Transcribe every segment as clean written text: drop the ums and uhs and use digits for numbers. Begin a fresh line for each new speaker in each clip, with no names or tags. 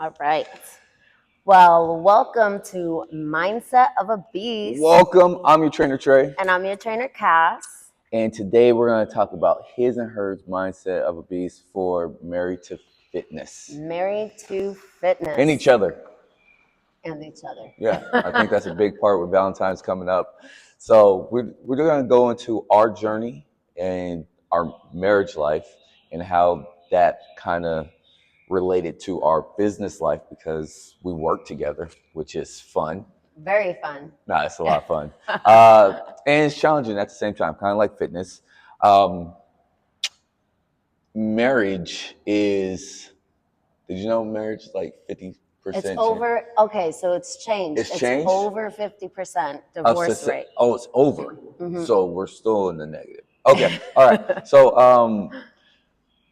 All right. Well, welcome to Mindset of a Beast.
Welcome. I'm your trainer, Trey.
And I'm your trainer, Cass.
And today we're going to talk about his and hers mindset of a beast for married to fitness.
Married to fitness.
And each other.
And each other.
Yeah, I think that's a big part with Valentine's coming up. So we're going to go into our journey and our marriage life and how that kind of related to our business life because we work together, which is fun.
Very fun.
No, it's a lot of fun. And it's challenging at the same time, kind of like fitness. Marriage is, did you know marriage is like 50%?
It's over, okay, so it's changed.
It's changed?
Over 50% divorce rate.
Oh, it's over.
Mhm.
So we're still in the negative. Okay, all right. So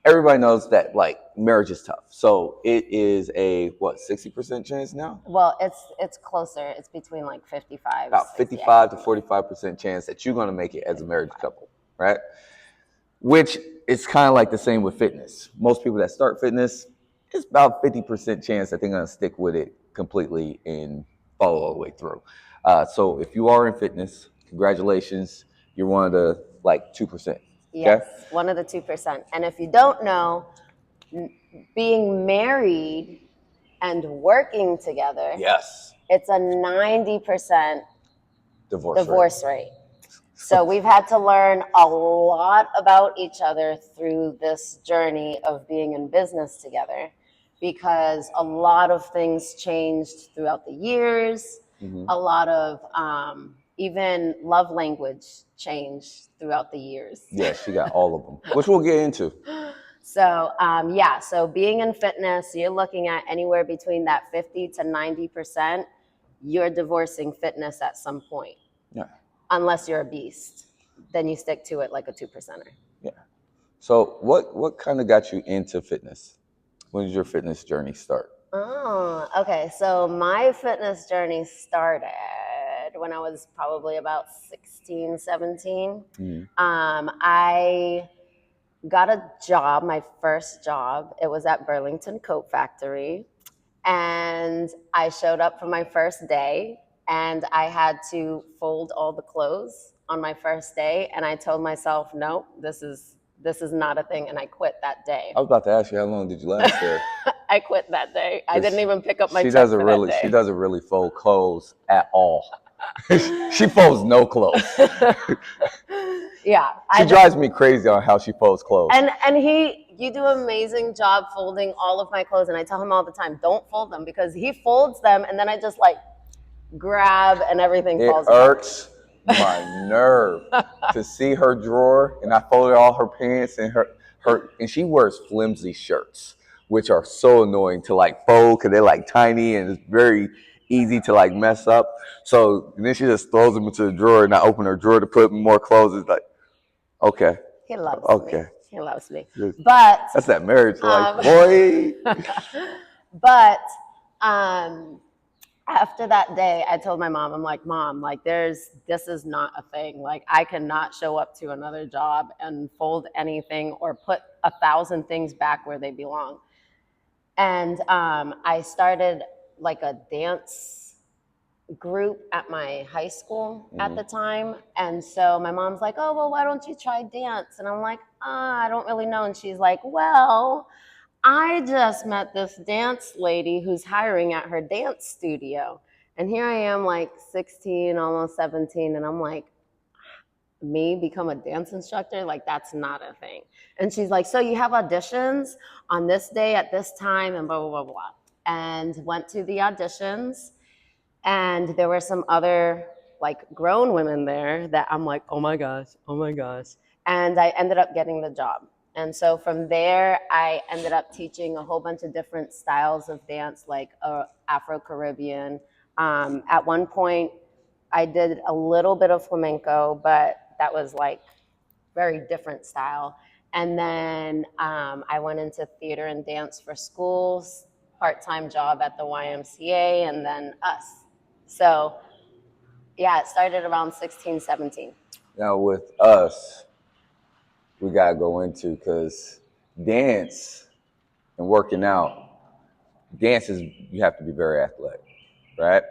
everybody knows that like marriage is tough. So it is a, 60% chance now?
Well, it's closer. It's between like 55.
About
60,
55 to 45% chance that you're going to make it as a married couple, right? Which is kind of like the same with fitness. Most people that start fitness, it's about 50% chance that they're going to stick with it completely and follow all the way through. So if you are in fitness, congratulations. You're one of the like 2%.
Yes,
Okay?
one of the 2%. And if you don't know, being married and working together,
Yes.
it's a 90%
Divorce
rate. So we've had to learn a lot about each other through this journey of being in business together because a lot of things changed throughout the years.
Mm-hmm.
A lot of even love language changed throughout the years.
Yeah, she got all of them, which we'll get into.
So so being in fitness, you're looking at anywhere between that 50 to 90%, you're divorcing fitness at some point.
Yeah.
Unless you're a beast, then you stick to it like a 2%er.
Yeah. So what kind of got you into fitness? When did your fitness journey start?
Oh, okay. So my fitness journey started when I was probably about 16, 17.
Mm-hmm.
I got a job, my first job. It was at Burlington Coat Factory. And I showed up for my first day and I had to fold all the clothes on my first day. And I told myself, no, this is not a thing. And I quit that day.
I was about to ask you, how long did you last there?
I quit that day. I didn't even pick up my check
doesn't
for
really,
that day.
She doesn't really fold clothes at all. She folds no clothes.
Yeah.
She drives me crazy on how she folds clothes.
And you do an amazing job folding all of my clothes. And I tell him all the time, don't fold them because he folds them and then I just like grab and everything falls apart.
It hurts my nerve to see her drawer and I folded all her pants and her and she wears flimsy shirts, which are so annoying to like fold because they're like tiny and it's very easy to like mess up. So then she just throws them into the drawer and I open her drawer to put more clothes. It's like, okay.
He loves me. He loves me. But
that's that marriage life, boy.
But after that day, I told my mom, I'm like, Mom, like this is not a thing. Like I cannot show up to another job and fold anything or put 1,000 things back where they belong. And I started like a dance group at my high school at the time. And so my mom's like, oh, well, why don't you try dance? And I'm like, I don't really know. And she's like, well, I just met this dance lady who's hiring at her dance studio. And here I am like 16, almost 17. And I'm like, me become a dance instructor? Like that's not a thing. And she's like, so you have auditions on this day at this time and blah, blah, blah, blah. And went to the auditions. And there were some other like grown women there that I'm like, oh my gosh. And I ended up getting the job. And so from there, I ended up teaching a whole bunch of different styles of dance, like Afro-Caribbean. At one point, I did a little bit of flamenco, but that was like very different style. And then I went into theater and dance for schools, part-time job at the YMCA, and then us. So yeah, it started around 16, 17.
Now with us, we got to go into because dance and working out, dance is, you have to be very athletic, right?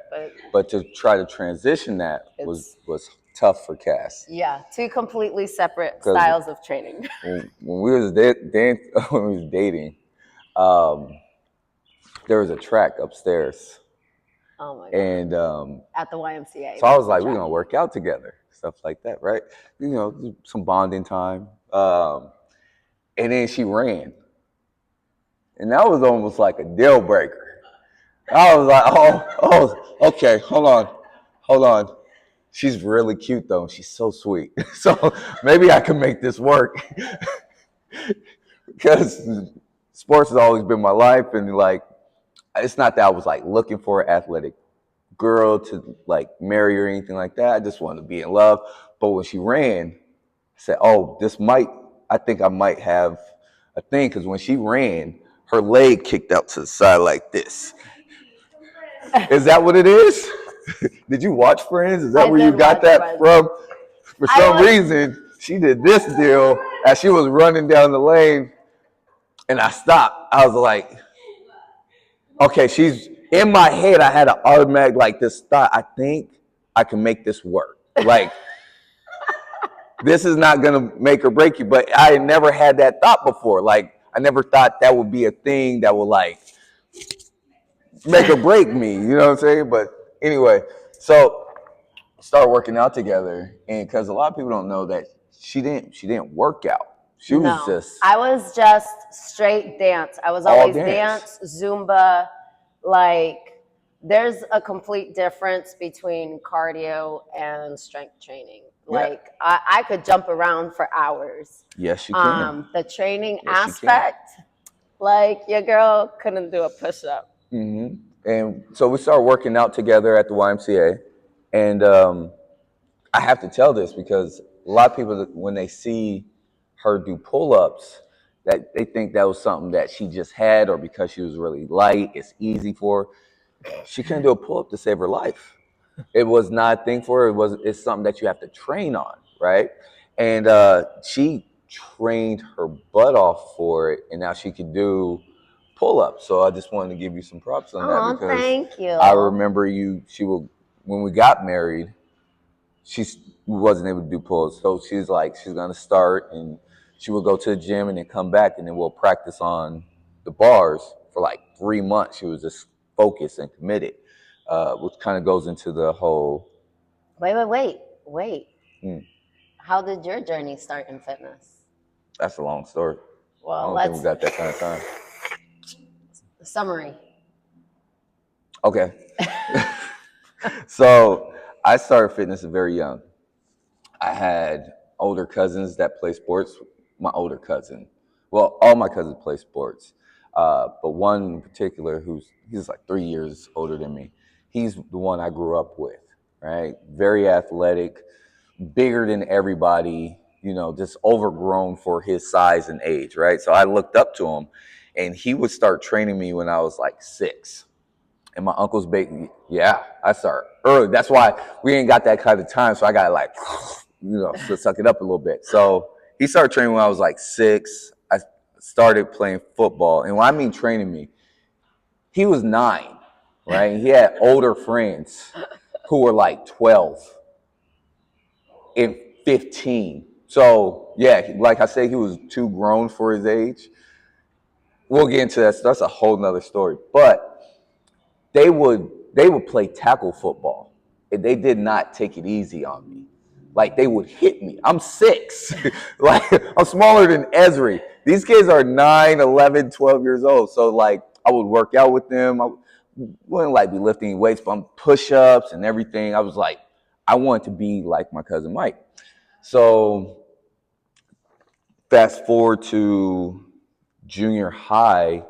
But to try to transition that was tough for Cass.
Yeah, two completely separate styles of training.
When we was when we was dating, there was a track upstairs.
Oh my god!
And
at the YMCA.
So I was like, we're gonna work out together, stuff like that, right? You know, some bonding time. And then she ran, and that was almost like a deal breaker. I was like, okay, hold on. She's really cute though. She's so sweet. So maybe I can make this work. Because sports has always been my life, and like, it's not that I was like looking for an athletic girl to like marry or anything like that. I just wanted to be in love. But when she ran, I said, oh, I think I might have a thing. Because when she ran, her leg kicked out to the side like this. Is that what it is? Did you watch Friends? Is that where you got that from? For some reason, she did this deal as she was running down the lane, and I stopped. I was like, okay, she's in my head. I had an automatic like this thought. I think I can make this work. Like, this is not gonna make or break you. But I had never had that thought before. Like, I never thought that would be a thing that would like make or break me. You know what I'm saying? But anyway, so start working out together, and because a lot of people don't know that she didn't work out. She was just.
I was just straight dance. I was always dance, Zumba. Like, there's a complete difference between cardio and strength training. Like, I could jump around for hours.
Yes, you can.
The training aspect, like, your girl couldn't do a push-up.
Mm-hmm. And so we started working out together at the YMCA, and I have to tell this because a lot of people, when they see her do pull-ups, that they think that was something that she just had, or because she was really light, it's easy for her. She couldn't do a pull-up to save her life. It was not a thing for her. It's something that you have to train on, right? And she trained her butt off for it, and now she could do pull-ups. So I just wanted to give you some props on that because
thank you.
I remember when we got married, she wasn't able to do pull-ups. So she's like, she's gonna start, and she would go to the gym and then come back, and then we'll practice on the bars for like 3 months. She was just focused and committed. Which kind of goes into the whole.
Wait. How did your journey start in fitness?
That's a long story.
Well,
I don't think we got that kind of time.
Summary.
Okay. So I started fitness very young. I had older cousins that play sports. My older cousin, well, all my cousins play sports, but one in particular he's like 3 years older than me. He's the one I grew up with, right? Very athletic, bigger than everybody, just overgrown for his size and age, right? So I looked up to him, and he would start training me when I was like 6. And my uncle's baby, I started early. That's why we ain't got that kind of time. So I got like, to suck it up a little bit. So he started training when I was like 6. I started playing football. And when I mean training me, he was 9. Right? He had older friends who were like 12 and 15. So, like I said, he was too grown for his age. We'll get into that. So that's a whole nother story. But they would play tackle football, and they did not take it easy on me. Like, they would hit me. I'm 6. Like, I'm smaller than Esri. These kids are 9, 11, 12 years old. So, like, I would work out with them. I wouldn't like be lifting weights, but I'm push-ups and everything. I was like, I wanted to be like my cousin Mike. So fast forward to junior high,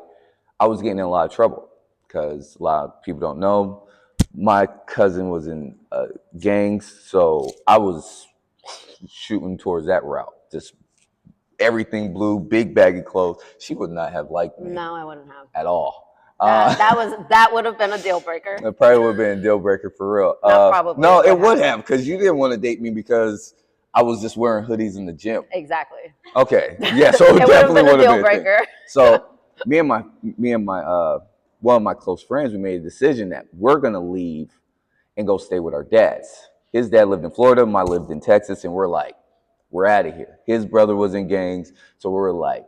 I was getting in a lot of trouble because a lot of people don't know. My cousin was in gangs, so I was shooting towards that route. Just everything blue, big baggy clothes. She would not have liked me.
No, I wouldn't have.
At all.
That would have been a deal breaker.
It probably would have been a deal breaker for real. No, it would have, because you didn't want to date me because I was just wearing hoodies in the gym.
Exactly.
Okay. Yeah. So it definitely would have been a deal breaker. So me and my one of my close friends, we made a decision that we're going to leave and go stay with our dads. His dad lived in Florida, mine lived in Texas, and we're like, we're out of here. His brother was in gangs, so we were like,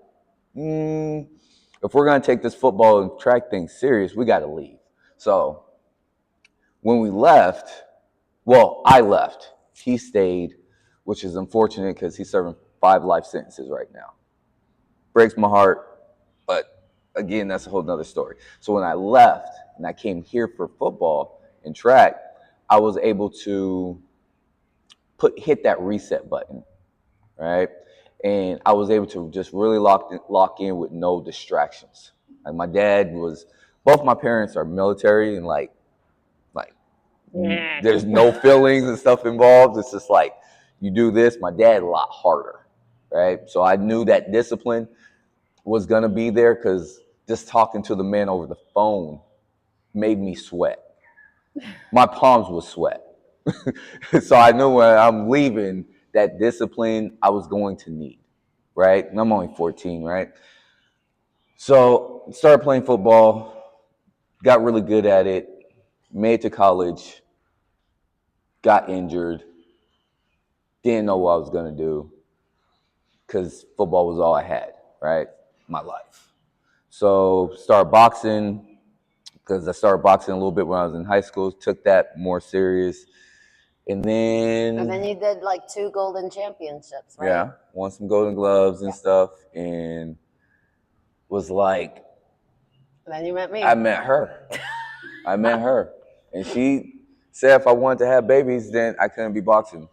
if we're going to take this football and track thing serious, we got to leave. So when we left, well, I left. He stayed, which is unfortunate because he's serving 5 life sentences right now. Breaks my heart, but again, that's a whole nother story. So when I left and I came here for football and track, I was able to hit that reset button, right? And I was able to just really lock in with no distractions. Like my dad was, both my parents are military, and like there's no feelings and stuff involved. It's just like you do this. My dad a lot harder, right? So I knew that discipline was gonna be there because just talking to the man over the phone made me sweat. My palms would sweat. So I knew when I'm leaving that discipline I was going to need, right? And I'm only 14, right? So started playing football, got really good at it, made it to college, got injured, didn't know what I was going to do because football was all I had, right? My life. So started boxing because I started boxing a little bit when I was in high school, took that more serious. And then
you did like 2 golden championships, right?
Yeah, won some golden gloves and stuff, and was like,
And then you met me.
I met her. And she said if I wanted to have babies, then I couldn't be boxing.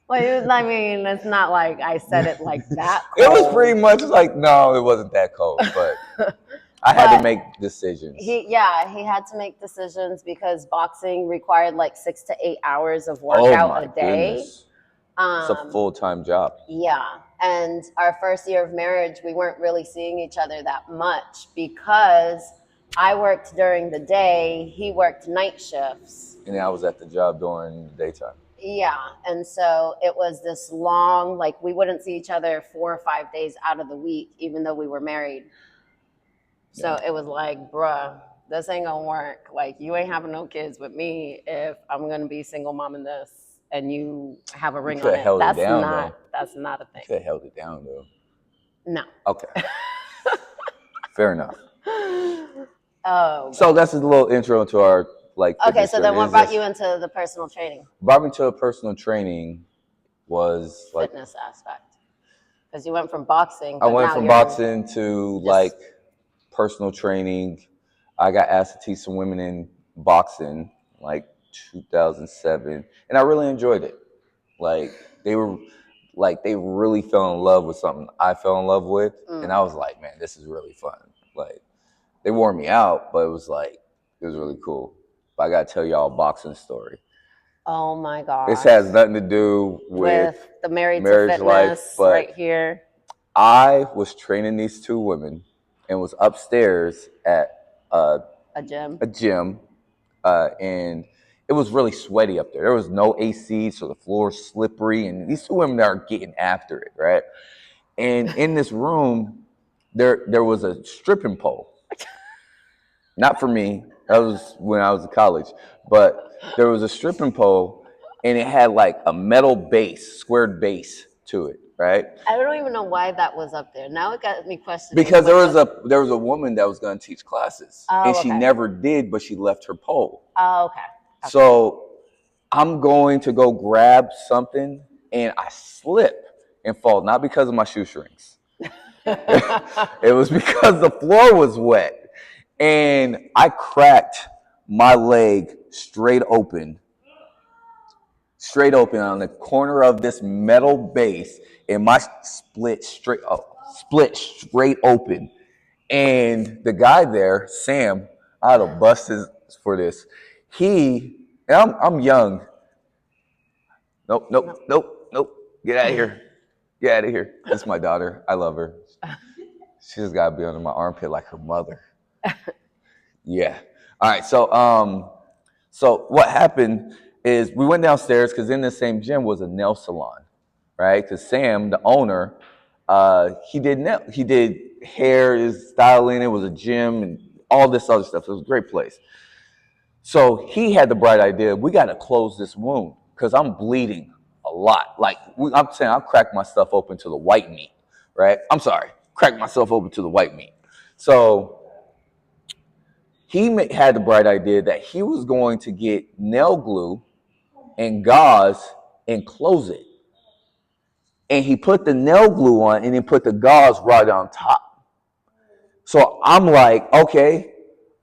Well, I mean, it's not like I said it like that
It
cold.
was pretty much like, no, it wasn't that cold, but I had to make decisions.
He had to make decisions because boxing required like 6 to 8 hours of workout a day.
Goodness. It's a full-time job.
Yeah. And our first year of marriage, we weren't really seeing each other that much because I worked during the day, he worked night shifts.
And I was at the job during the daytime.
Yeah. And so it was this long, like we wouldn't see each other 4 or 5 days out of the week, even though we were married. So it was like, bruh, this ain't gonna work. Like, you ain't having no kids with me if I'm gonna be single mom in this and you have a ring on it. That's not a thing.
You could have held it down, though.
No.
Okay. Fair enough.
Oh.
So that's a little intro into our
Okay, so then what brought you into the personal training?
Brought me to a personal training was like
fitness aspect. Because you went from boxing.
I went from boxing to like personal training. I got asked to teach some women in boxing like 2007, and I really enjoyed it. Like they really fell in love with something I fell in love with, and I was like, man, this is really fun. Like they wore me out, but it was really cool. But I gotta tell y'all a boxing story.
Oh my God.
This has nothing to do with
the marriage to fitness life, but right here.
I was training these 2 women and was upstairs at a gym, and it was really sweaty up there. There was no AC, so the floor was slippery, and these 2 women are getting after it, right? And in this room, there was a stripping pole. Not for me. That was when I was in college. But there was a stripping pole, and it had like a metal base, squared base to it, right?
I don't even know why that was up there. Now it got me questioning.
Because there was a woman that was going to teach classes, and she never did, but she left her pole.
Oh, okay.
So I'm going to go grab something, and I slip and fall, not because of my shoestrings. It was because the floor was wet. And I cracked my leg straight open on the corner of this metal base, and my split straight open. And the guy there, Sam, I had to bust his for this. I'm young. Nope. Get out of here. Get out of here. This is my daughter. I love her. She just got to be under my armpit like her mother. Yeah. All right. So what happened is we went downstairs because in the same gym was a nail salon, right? Because Sam, the owner, he did hair is styling. It was a gym and all this other stuff. So it was a great place. So he had the bright idea, we got to close this wound because I'm bleeding a lot. Like I'm saying, I cracked my stuff open to the white meat, right? I'm sorry, cracked myself open to the white meat. So he had the bright idea that he was going to get nail glue and gauze and close it. And he put the nail glue on and then put the gauze right on top. So I'm like, okay,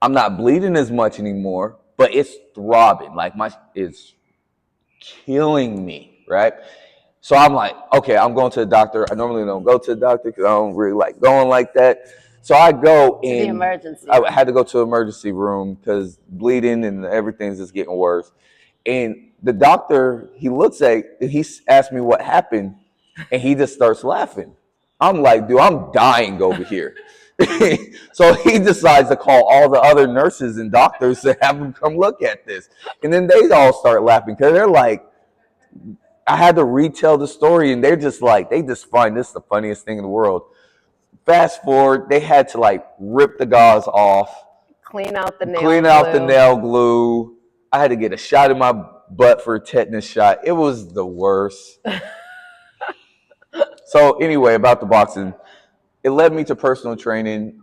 I'm not bleeding as much anymore, but it's throbbing. Like it's killing me, right? So I'm like, okay, I'm going to the doctor. I normally don't go to the doctor because I don't really like going like that. So I go
To the
in.
emergency
I
room.
had to go to the emergency room because bleeding and everything's just getting worse. And the doctor, he asked me what happened, and he just starts laughing. I'm like, dude, I'm dying over here. So he decides to call all the other nurses and doctors to have them come look at this. And then they all start laughing because they're like, I had to retell the story, and they're just like, they just find this the funniest thing in the world. Fast forward, they had to like rip the gauze off,
clean out the
nail glue. I had to get a shot in my butt for a tetanus shot. It was the worst. So anyway, about the boxing, it led me to personal training.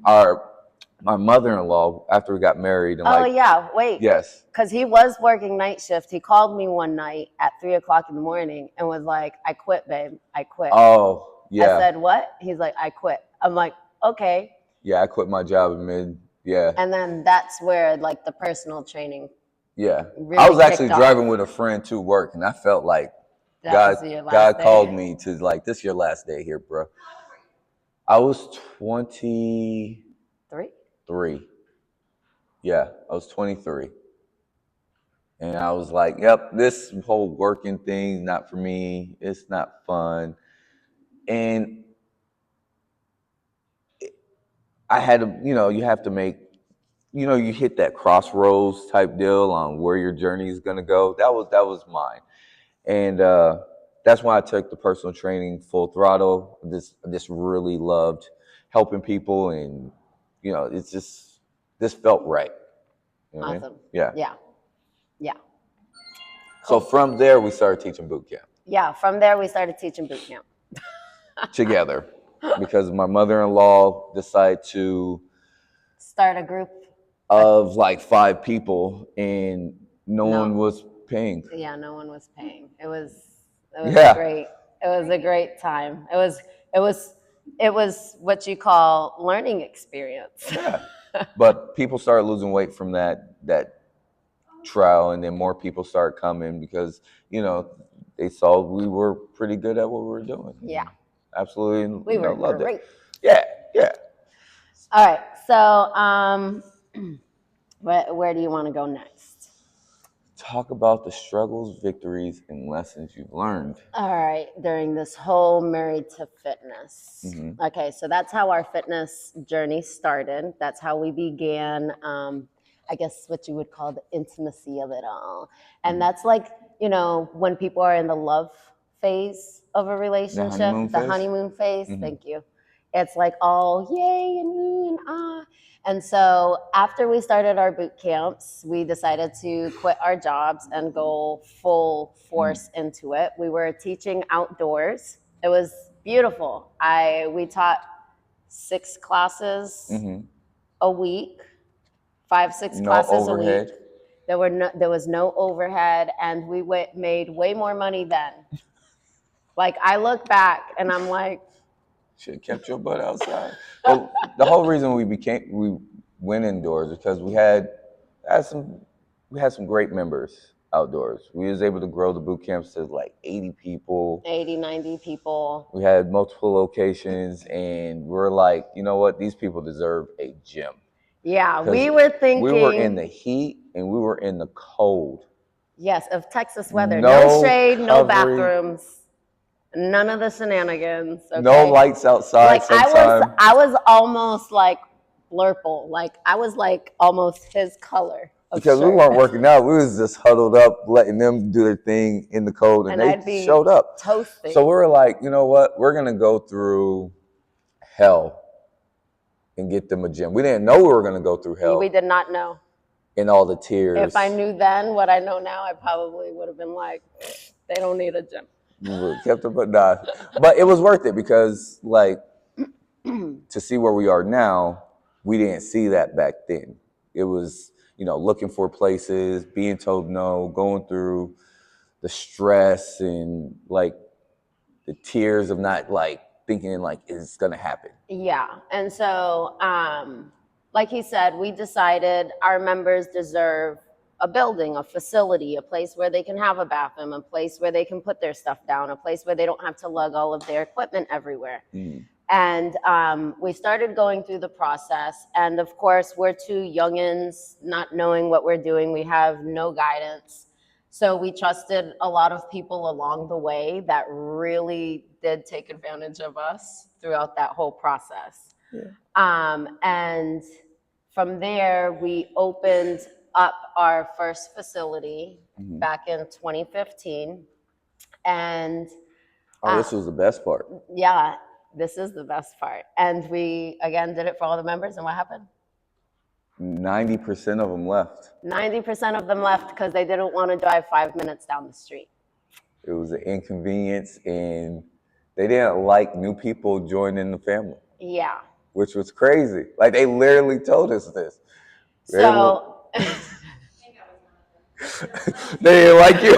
My mother-in-law, after we got married, and
wait.
Yes.
Because he was working night shift. He called me one night at 3:00 in the morning and was like, I quit, babe. I quit.
Oh, yeah.
I said, what? He's like, I quit. I'm like, okay.
Yeah, I quit my job in mid. Yeah.
And then that's where like the personal training.
Yeah.
Really
I was actually
kicked
driving
off.
with a friend to work, and I felt like
That was your last day.
called me to like, this is your last day here, bro. I was 23. Yeah, I was 23. And I was like, yep, this whole working thing, not for me. It's not fun. And I had to, you have to make, you hit that crossroads type deal on where your journey is going to go. That was mine. And that's why I took the personal training full throttle. This really loved helping people, and it's just this felt right. You know what I mean?
Awesome.
Yeah.
Yeah. Yeah.
So from there, we started teaching boot camp
Yeah. From there, we started teaching boot camp.
together because my mother-in-law decided to
Start a group.
of like 5 people, and no one was paying.
Yeah, no one was paying. It was
Yeah.
great. It was a great time. It was what you call learning experience.
Yeah. But people started losing weight from that trial, and then more people started coming because they saw we were pretty good at what we were doing.
Yeah.
Absolutely.
We were
loved
great.
it. Yeah. Yeah.
All right. So where do you want to go next?
Talk about the struggles, victories, and lessons you've learned.
All right, during this whole Married to Fitness.
Mm-hmm.
Okay, so that's how our fitness journey started. That's how we began, I guess what you would call the intimacy of it all. And that's like, when people are in the love phase of a relationship, the honeymoon phase,
Mm-hmm.
Thank you. It's like all yay and ooh and ah. And so after we started our boot camps, we decided to quit our jobs and go full force into it. We were teaching outdoors. It was beautiful. We taught 6 classes a week, 5-6 classes overhead. A week. There was no overhead, and we made way more money then. Like I look back and I'm like,
should have kept your butt outside. But the whole reason we went indoors because we had some great members outdoors. We was able to grow the boot camps to like 80 people.
80, 90 people.
We had multiple locations, and we're like, you know what? These people deserve a gym.
Yeah, we were thinking.
We were in the heat and we were in the cold.
Yes, of Texas weather. No shade, no
covering,
bathrooms. None of the shenanigans. Okay?
No lights outside.
Like I was almost like Blurple. Like I was like almost his color.
Because we weren't working out, we was just huddled up, letting them do their thing in the cold, and they showed up.
Toasting.
So we were like, you know what? We're gonna go through hell and get them a gym. We didn't know we were going to go through hell
We did not know.
and all the tears.
If I knew then what I know now, I probably would have been like, they don't need a gym.
Kept it, but it was worth it because, like, to see where we are now, we didn't see that back then. It was, looking for places, being told no, going through the stress and like the tears of not like thinking like it's gonna happen.
Yeah. And so, like he said, we decided our members deserve a building, a facility, a place where they can have a bathroom, a place where they can put their stuff down, a place where they don't have to lug all of their equipment everywhere. And we started going through the process. And of course, we're two youngins, not knowing what we're doing. We have no guidance. So we trusted a lot of people along the way that really did take advantage of us throughout that whole process. And from there, we opened up our first facility back in 2015. And
this was the best part.
yeah, this is the best part. And we, again, did it for all the members. And what happened?
90% of them left.
90% of them left because they didn't want to drive 5 minutes down the street.
It was an inconvenience, and they didn't like new people joining the family.
Yeah.
Which was crazy. Like, they literally told us this.
So
they didn't like you.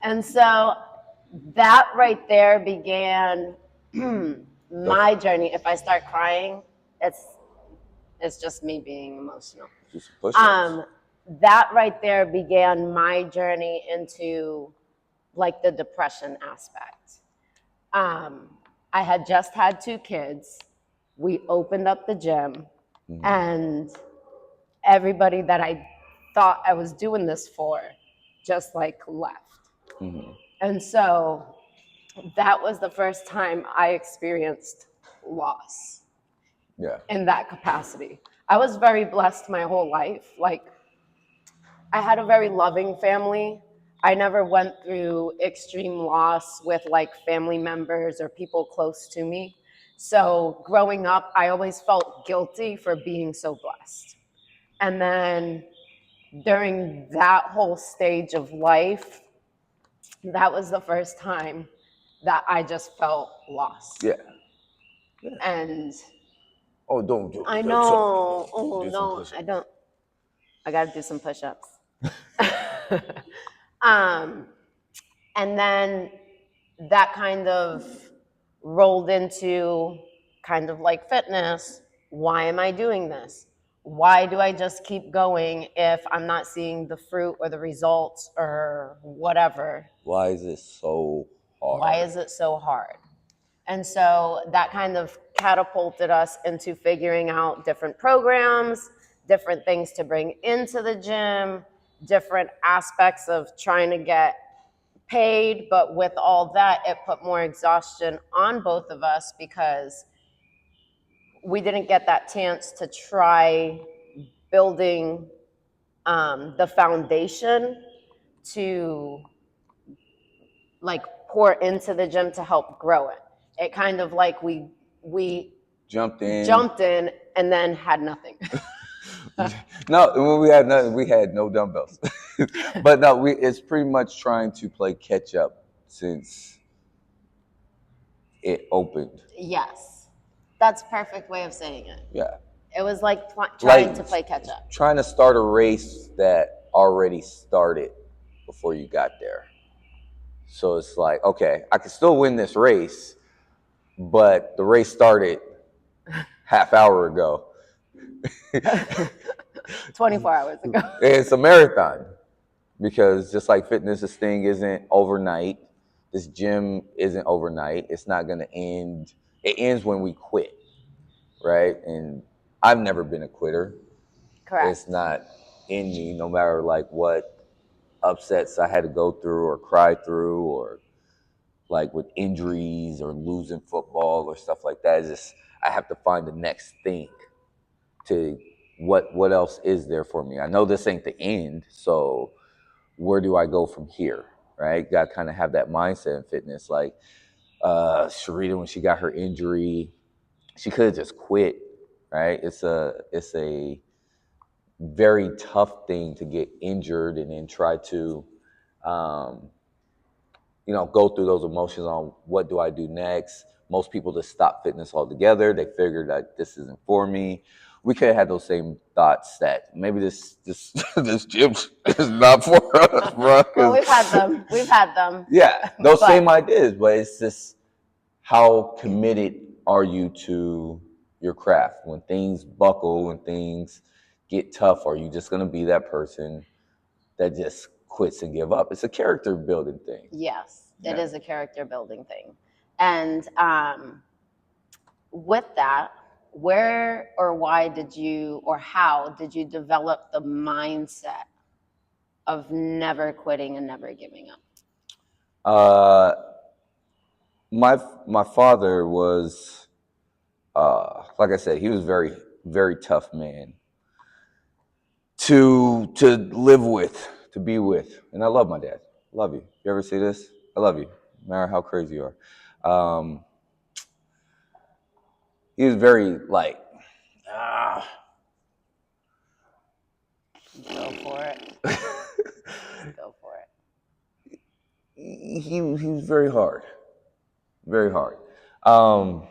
And so that right there began my journey. If I start crying, it's just me being emotional. That right there began my journey into like the depression aspect. I had just had 2 kids. We opened up the gym, and everybody that I thought I was doing this for just like left. And so that was the first time I experienced loss in that capacity. I was very blessed my whole life. Like, I had a very loving family. I never went through extreme loss with like family members or people close to me. So growing up, I always felt guilty for being so blessed. And then during that whole stage of life, that was the first time that I just felt lost.
Yeah.
And
don't do it.
I know. Oh no, I don't. I got to do some push-ups. And then that kind of rolled into kind of like fitness. Why am I doing this? Why do I just keep going if I'm not seeing the fruit or the results or whatever?
Why is it so hard?
Why is it so hard? And so that kind of catapulted us into figuring out different programs, different things to bring into the gym, different aspects of trying to get paid. But with all that, it put more exhaustion on both of us because we didn't get that chance to try building the foundation to like pour into the gym to help grow it. It kind of like we jumped in and then had nothing.
No, when we had nothing, we had no dumbbells. But no, it's pretty much trying to play catch up since it opened.
Yes, that's a perfect way of saying it.
Yeah.
It was like trying to play catch up.
Trying to start a race that already started before you got there. So it's like, okay, I can still win this race, but the race started half hour ago.
24 hours ago.
It's a marathon because just like fitness, this thing isn't overnight. This gym isn't overnight. It's not going to end. It ends when we quit, right? And I've never been a quitter.
Correct.
It's not in me, no matter like what upsets I had to go through or cry through, or like with injuries or losing football or stuff like that. It's just I have to find the next thing to what else is there for me. I know this ain't the end, so where do I go from here, right? Got to kind of have that mindset in fitness. Like Sharita, when she got her injury, she could have just quit, right? It's a very tough thing to get injured and then try to um, go through those emotions on what do I do next. Most people just stop fitness altogether. They figure that this isn't for me. We could have had those same thoughts that maybe this this gym is not for us, bro.
Well, we've had them. We've had them.
Yeah, those
But
same ideas, but it's just how committed are you to your craft? When things buckle, when things get tough, are you just gonna be that person that just quits and give up? It's a character building thing.
yes, it
Yeah.
is a character building thing. And with that, where or why did you, or how did you develop the mindset of never quitting and never giving up?
Uh, my father was, like I said, he was very tough man to live with, to be with, and I love my dad. Love you. You ever see this? I love you, no matter how crazy you are. He was very like, ah.
Go for it. Go for it.
he was very hard, very hard. Um,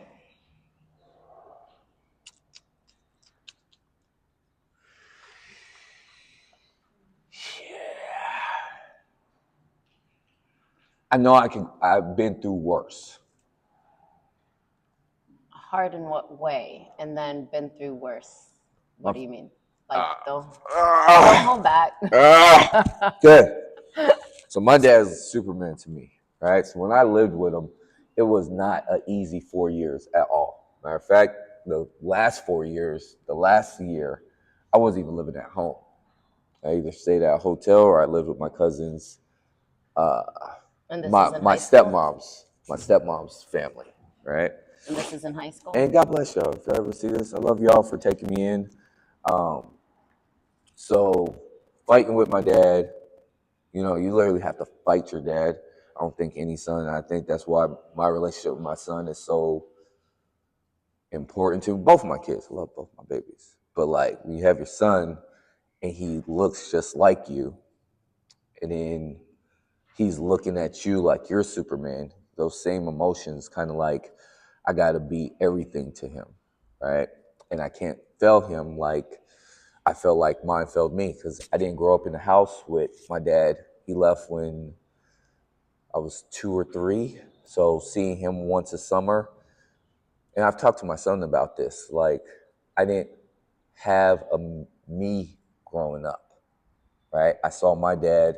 I know I can. I've been through worse.
Hard in what way? And then been through worse. What do you mean? Like, don't hold back.
Good. So my dad's Superman to me, right? So when I lived with him, it was not an easy 4 years at all. Matter of fact, the last 4 years, the last year, I wasn't even living at home. I either stayed at a hotel or I lived with my cousins, uh,
And this is
my
in
my
high school?
stepmom's family, right?
And this is in high school?
And God bless y'all. If you ever see this, I love y'all for taking me in. Um, so fighting with my dad, you literally have to fight your dad. I don't think any son, and I think that's why my relationship with my son is so important to both of my kids. I love both my babies. But like when you have your son and he looks just like you, and then he's looking at you like you're Superman, those same emotions kind of like I gotta be everything to him, right? And I can't fail him like I felt like mine failed me because I didn't grow up in the house with my dad. He left when I was 2 or 3. So seeing him once a summer, and I've talked to my son about this, like I didn't have me growing up, right? I saw my dad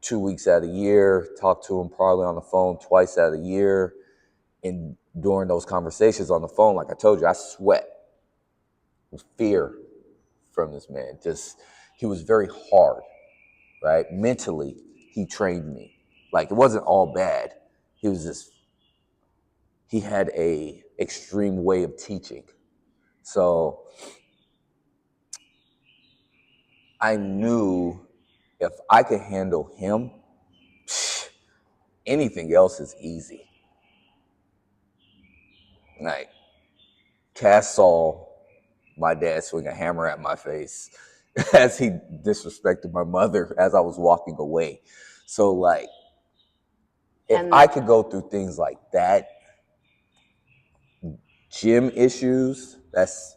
2 weeks out of the year, talked to him probably on the phone twice out of the year. And during those conversations on the phone, like I told you, I sweat with fear from this man. Just, he was very hard, right? Mentally, he trained me. Like it wasn't all bad. He was just, he had a extreme way of teaching. So I knew if I could handle him, anything else is easy. Like Cass saw my dad swing a hammer at my face as he disrespected my mother as I was walking away. So like if
And
I could go through things like that, gym issues, that's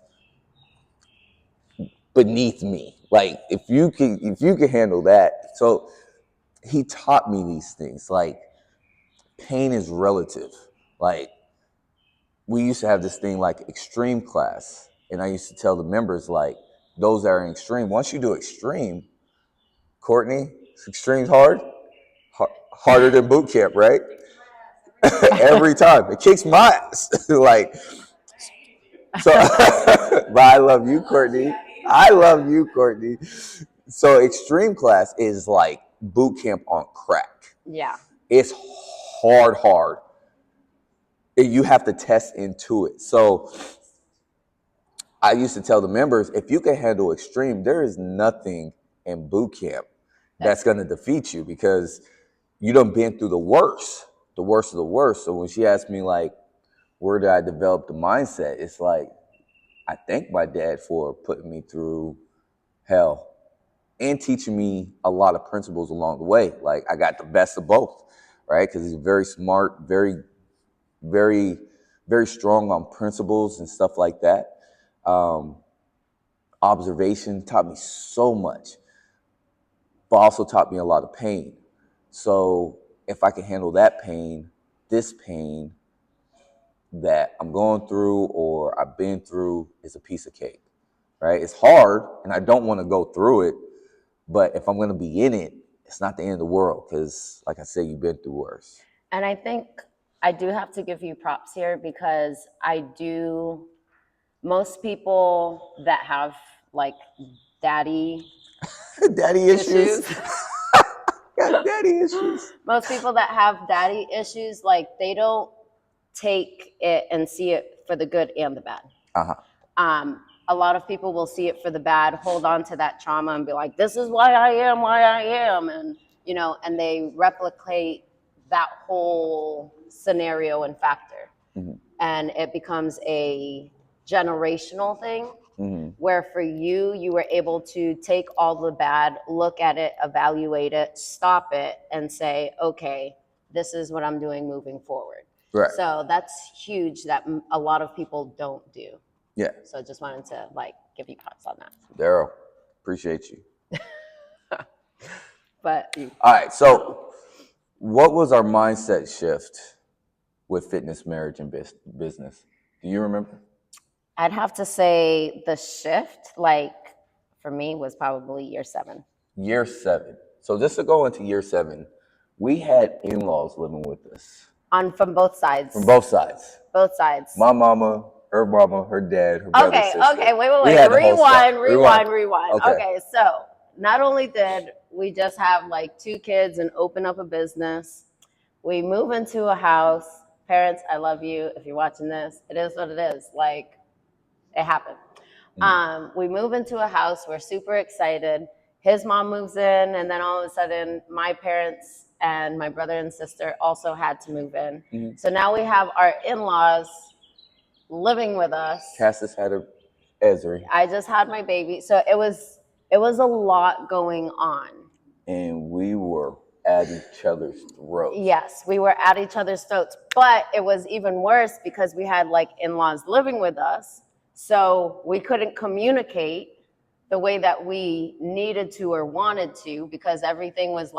beneath me. Like if you can handle that. So he taught me these things. Like pain is relative. Like we used to have this thing like extreme class. And I used to tell the members like those that are in extreme, once you do extreme, Courtney, extreme's hard, harder than boot camp, right? Every time. It kicks my ass. Like so but I love you, Courtney. I love you, Courtney. So extreme class is like boot camp on crack.
yeah.
It's hard. You have to test into it. So I used to tell the members, if you can handle extreme, there is nothing in boot camp that's going to defeat you because you done been through the worst of the worst. So when she asked me like, where did I develop the mindset? It's like, I thank my dad for putting me through hell and teaching me a lot of principles along the way. Like, I got the best of both, right? Because he's very smart, very, very strong on principles and stuff like that. Um, Observation taught me so much, but also taught me a lot of pain. So if I can handle that pain, this pain that I'm going through or I've been through is a piece of cake, right? It's hard and I don't want to go through it, but if I'm going to be in it, it's not the end of the world because, like I said, you've been through worse.
And I think I do have to give you props here because most people that have like daddy
Daddy issues. Got daddy issues.
Most people that have daddy issues, like they don't take it and see it for the good and the bad.
Uh-huh.
A lot of people will see it for the bad, hold on to that trauma and be like, this is why I am. And, and they replicate that whole scenario and factor.
Mm-hmm.
And it becomes a generational thing.
Mm-hmm.
Where for you were able to take all the bad, look at it, evaluate it, stop it, and say, okay, this is what I'm doing moving forward.
Right.
So that's huge that a lot of people don't do.
Yeah.
So I just wanted to give you props on that.
Daryl, appreciate you.
But
all right, so what was our mindset shift with fitness, marriage, and business? Do you remember?
I'd have to say the shift, for me, was probably year 7.
Year 7. So just to go into year 7, we had in-laws living with us.
From both sides.
From both sides.
Both sides.
My mama, her dad, her brother, sister.
Okay, wait. Rewind.
Okay.
Okay, so not only did we just have 2 kids and open up a business, we move into a house. Parents, I love you. If you're watching this, it is what it is. It happened. We move into a house. We're super excited. His mom moves in, and then all of a sudden, my parents and my brother and sister also had to move in. Mm-hmm. So now we have our in-laws living with us.
Cassis had a Ezri.
I just had my baby. So it was a lot going on.
And we were at each other's throats.
Yes, we were at each other's throats. But it was even worse because we had in-laws living with us. So we couldn't communicate the way that we needed to or wanted to because everything was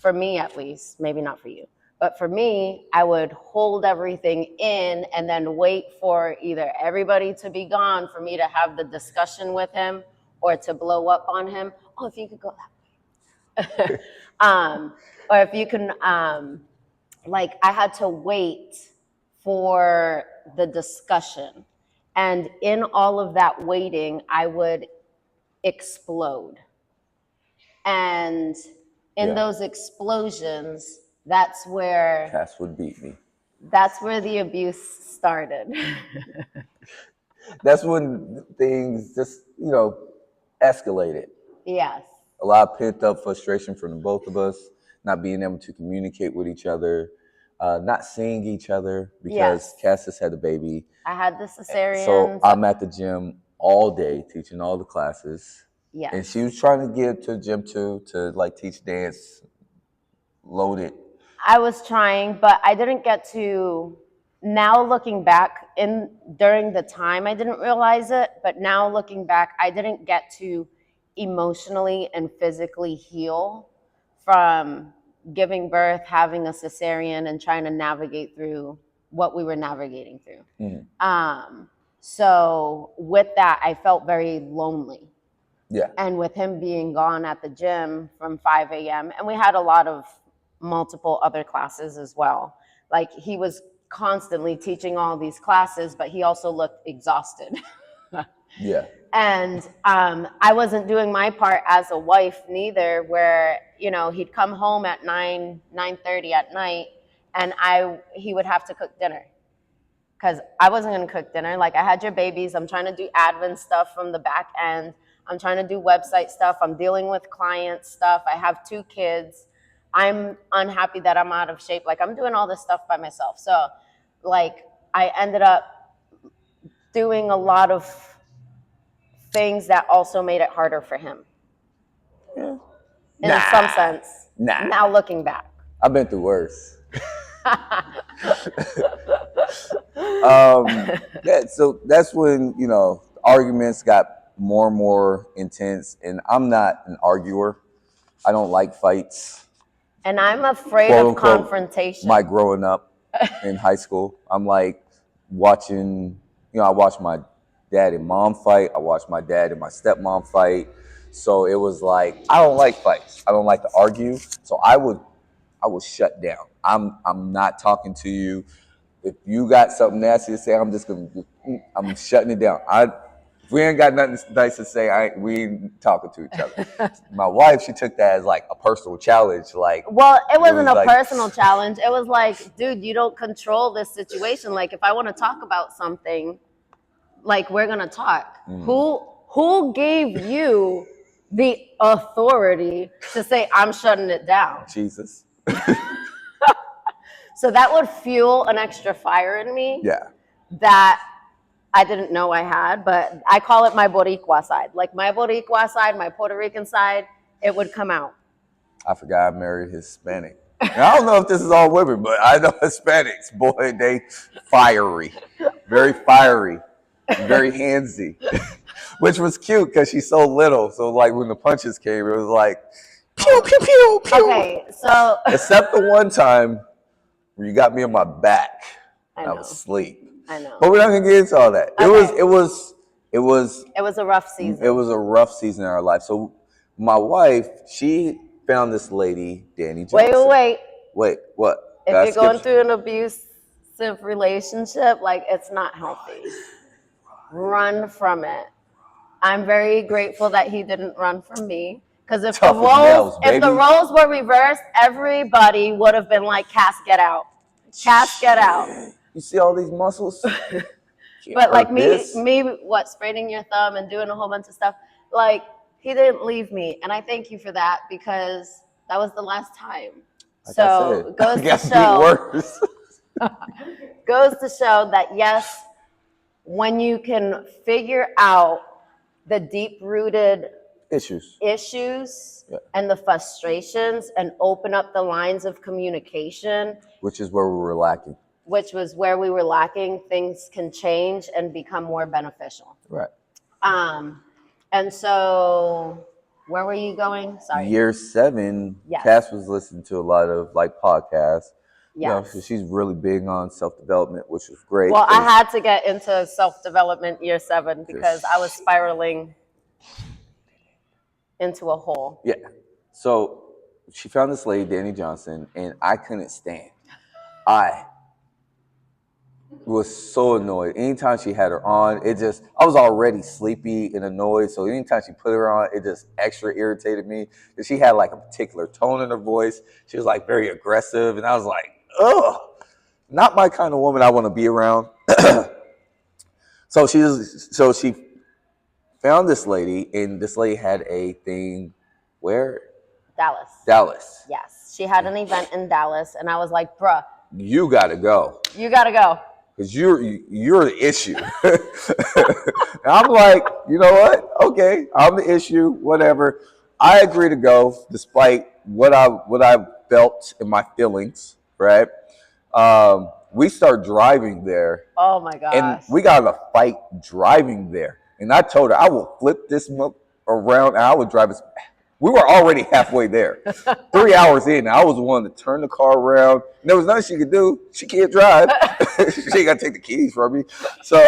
for me at least, maybe not for you, but for me, I would hold everything in and then wait for either everybody to be gone for me to have the discussion with him or to blow up on him. Oh, if you could go that way. Or if you can, I had to wait for the discussion. And in all of that waiting, I would explode. And in those explosions, that's where
Cass would beat me.
That's where the abuse started.
That's when things just, escalated.
Yes.
A lot of pent up frustration from the both of us, not being able to communicate with each other, not seeing each other because Cassis had a baby.
I had the cesarean.
So I'm at the gym all day teaching all the classes.
Yes.
And she was trying to get to the gym too, to teach dance, loaded.
I was trying, but I didn't get to. Now looking back, during the time I didn't realize it, but now looking back, I didn't get to emotionally and physically heal from giving birth, having a cesarean, and trying to navigate through what we were navigating through. Mm-hmm. So with that, I felt very lonely.
Yeah.
And with him being gone at the gym from 5 a.m., and we had a lot of multiple other classes as well. He was constantly teaching all these classes, but he also looked exhausted.
Yeah.
And I wasn't doing my part as a wife neither, where, he'd come home at 9:30 at night, and he would have to cook dinner. Because I wasn't going to cook dinner. I had your babies. I'm trying to do admin stuff from the back end. I'm trying to do website stuff. I'm dealing with client stuff. I have 2 kids. I'm unhappy that I'm out of shape. I'm doing all this stuff by myself. So, I ended up doing a lot of things that also made it harder for him.
Yeah.
In some sense.
Nah.
Now looking back.
I've been through worse. Yeah, so that's when, arguments got more and more intense, and I'm not an arguer. I don't like fights.
And I'm afraid
Quote,
of
unquote,
confrontation.
my growing up in high school, I'm like watching, I watched my dad and mom fight. I watched my dad and my stepmom fight. So it was like, I don't like fights. I don't like to argue. So I would shut down. I'm not talking to you. If you got something nasty to say, I'm shutting it down. If we ain't got nothing nice to say, we ain't talking to each other. My wife, she took that as like a personal challenge. Like,
well, it wasn't
was
a personal challenge. It was like, dude, you don't control this situation. Like, if I want to talk about something, like, we're gonna talk. Who gave you the authority to say I'm shutting it down?
Jesus.
So that would fuel an extra fire in me.
Yeah.
That I didn't know I had, but I call it my Boricua side. Like my Boricua side, my Puerto Rican side, it would come out.
I forgot I married Hispanic. Now, I don't know if this is all women, but I know Hispanics, boy, they very fiery, very handsy, which was cute because she's so little. So like when the punches came, it was like, pew, pew, pew, pew.
Okay, so.
Except the one time where you got me on my back. I was asleep.
I know.
But we're not gonna get into all that.
Okay.
It was
a rough season.
It was a rough season in our life. So my wife, she found this lady, Danny Johnson. Wait, what?
If you're going through an abusive relationship, like, it's not healthy. Run from it. I'm very grateful that he didn't run from me. Because if the roles were reversed, everybody would have been like, Cass, get out. Cass, get out.
You see all these muscles?
But like me, spraining your thumb and doing a whole bunch of stuff, like, he didn't leave me. And I thank you for that, because that was the last time.
Like
so it goes to show that, yes, when you can figure out the deep-rooted issues and the frustrations and open up the lines of communication,
which is where we were lacking.
Things can change and become more beneficial.
Right.
And so, where were you going? Sorry.
Year 7, yes. Cass was listening to a lot of like podcasts. Yes. So she's really big on self-development, which was great.
Well, I had to get into self-development year 7 because I was spiraling into a hole.
Yeah. So she found this lady, Danny Johnson, and I couldn't stand. I was so annoyed. Anytime she had her on, I was already sleepy and annoyed. So anytime she put her on, it just extra irritated me. Because she had like a particular tone in her voice. She was like very aggressive. And I was like, ugh, not my kind of woman I want to be around. So she found this lady, and this lady had a thing where? Dallas.
Yes. She had an event in Dallas, and I was like, bruh.
You got to go. Because you're the issue. And I'm like, you know what? Okay, I'm the issue, whatever. I agree to go, despite what I felt in my feelings, right? We start driving there.
Oh my gosh.
And we got in a fight driving there. And I told her, I will flip this around, and I would drive us. We were already halfway there. 3 hours in, I was the one to turn the car around. And there was nothing she could do. She can't drive. She ain't got to take the keys from me. So,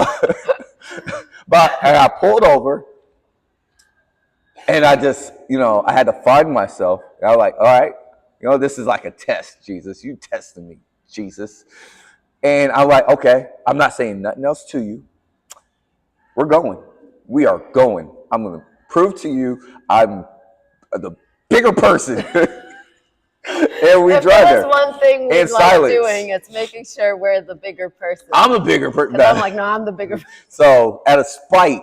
and I pulled over, and I just, I had to find myself. And I was like, all right, this is like a test, Jesus. You testing me, Jesus. And I'm like, okay, I'm not saying nothing else to you. We're going. We are going. I'm going to prove to you I'm the bigger person. And we drive there.
If there's one thing we like doing, it's making sure we're the bigger person.
I'm a bigger person.
I'm like, no, I'm the bigger person.
So out of spite,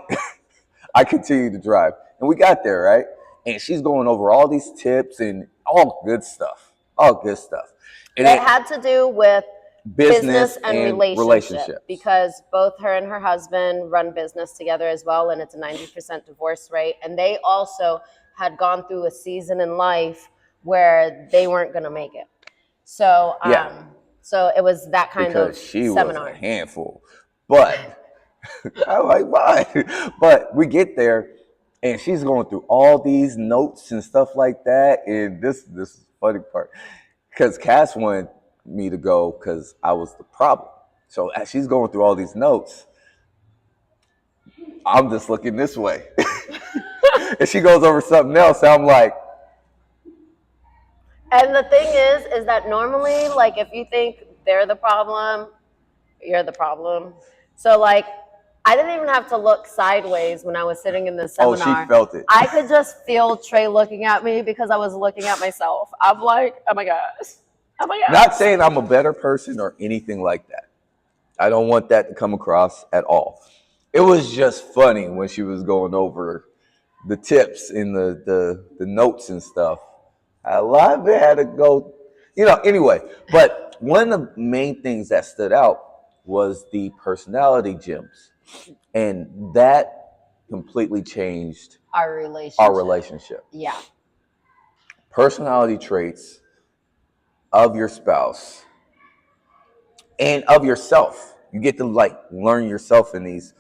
I continued to drive. And we got there, right? And she's going over all these tips and all good stuff. And
it had to do with
business
and
and
relationship,
relationships.
because both her and her husband run business together as well, and it's a 90% divorce rate. And they also had gone through a season in life where they weren't going to make it. So,
Yeah,
so it was that kind of
because she was a
seminar.
handful. But I'm like, why? But we get there, and she's going through all these notes and stuff like that. And this is the funny part, because Cass wanted me to go because I was the problem. So as she's going through all these notes, I'm just looking this way, and she goes over something else. And I'm like,
And the thing is that normally, like, if you think they're the problem, you're the problem. So, like, I didn't even have to look sideways when I was sitting in the
oh, she
seminar.
felt it.
I could just feel Trey looking at me because I was looking at myself. I'm like, oh my gosh. Oh my gosh.
Not saying I'm a better person or anything like that. I don't want that to come across at all. It was just funny when she was going over the tips and the notes and stuff. A lot of it had to go, anyway. But one of the main things that stood out was the personality gyms. And that completely changed
Our relationship.
our relationship.
Yeah.
Personality traits of your spouse and of yourself. You get to like learn yourself in these.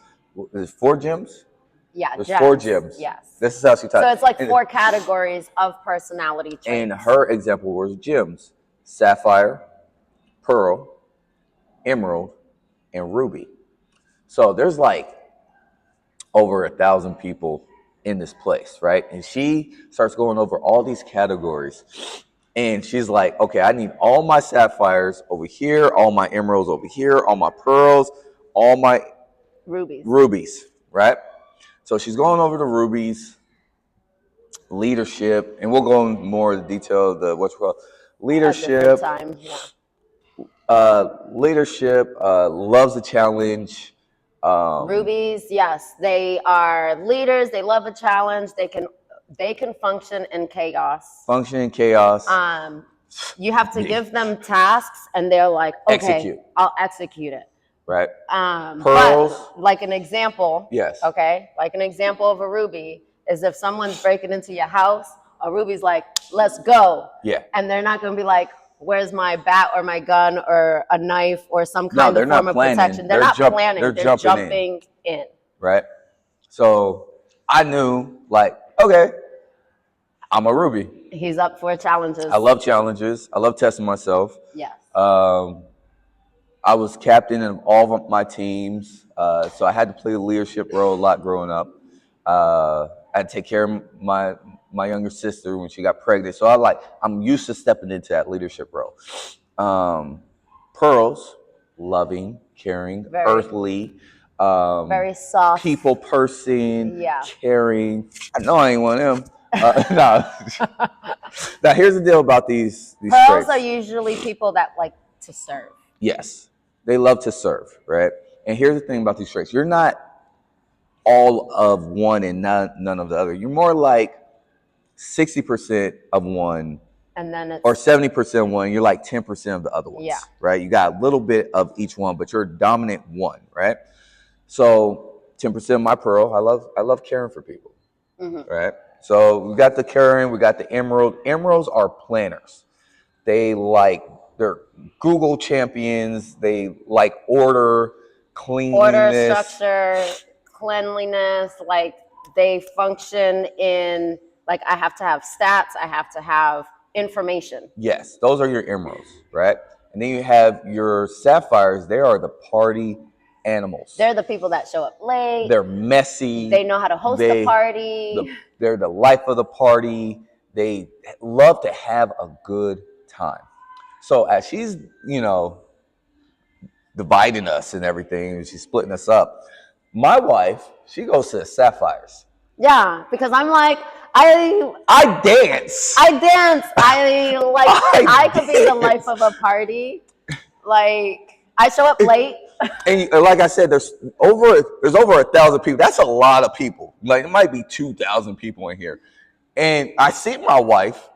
There's 4 gyms.
Yeah.
There's
gems.
4 gyms.
Yes.
This is how she taught.
So it's like 4 categories of personality traits.
And her example was gyms: sapphire, pearl, emerald, and ruby. So there's like over 1,000 people in this place, right? And she starts going over all these categories. And she's like, okay, I need all my sapphires over here, all my emeralds over here, all my pearls, all my rubies, right? So she's going over the rubies, leadership, and we'll go in more detail of the what's called leadership.
Time. Yeah.
Leadership, loves a challenge.
Rubies, yes, they are leaders. They love a challenge. They can function in chaos. You have to give them tasks, and they're like, okay, I'll execute it.
Right.
Pearls. But like an example.
Yes.
Okay. Like an example of a ruby is if someone's breaking into your house, a ruby's like, let's go.
Yeah.
And they're not going to be like, where's my bat or my gun or a knife or some kind of form of protection. They're not planning. They're jumping in.
Right. So I knew, like, okay, I'm a ruby.
He's up for challenges.
I love challenges. I love testing myself.
Yes.
I was captain of all of my teams, so I had to play the leadership role a lot growing up. I had to take care of my younger sister when she got pregnant, so I'm used to stepping into that leadership role. Pearls, loving, caring, earthly,
very soft,
people person, caring. I know I ain't one of them. No. Now here's the deal about these
Pearls
traits.
are usually people that like to serve.
Yes, they love to serve, right? And here's the thing about these traits: you're not all of one and none of the other. You're more like 60% of one,
and then
or 70% one. You're like 10% of the other ones, right? You got a little bit of each one, but you're a dominant one, right? So 10% of my pearl. I love caring for people, right? So we got the caring, we got the emerald. Emeralds are planners. They're Google champions. They like order, cleanliness,
structure, cleanliness. Like they function in, like, I have to have stats. I have to have information.
Yes, those are your emeralds, right? And then you have your sapphires. They are the party animals.
They're the people that show up late.
They're messy.
They know how to host a party.
They're the life of the party. They love to have a good time. So as she's, dividing us and everything, she's splitting us up. My wife, she goes to the sapphires.
Yeah, because I'm like,
I dance.
I could be the life of a party. Like, I show up late.
And like I said, there's over 1,000 people. That's a lot of people. Like, it might be 2,000 people in here. And I see my wife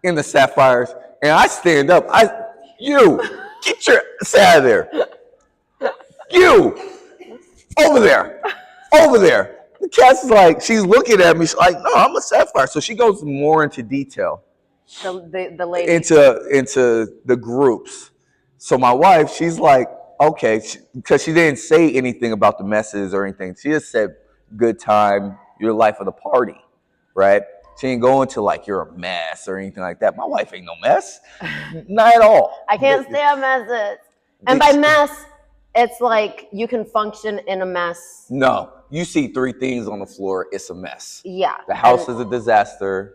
in the sapphires, and I stand up. Get your ass out of there. You over there. Over there. The cat's like, she's looking at me. She's like, no, I'm a sapphire. So she goes more into detail.
The lady
Into the groups. So my wife, she's like, okay, because she didn't say anything about the messes or anything. She just said, good time, your life of the party, right? She ain't go into like you're a mess or anything like that. My wife ain't no mess, not at all.
I can't stand messes. And by mess, it's like you can function in a mess.
No, you see 3 things on the floor, it's a mess.
Yeah.
The house is a disaster.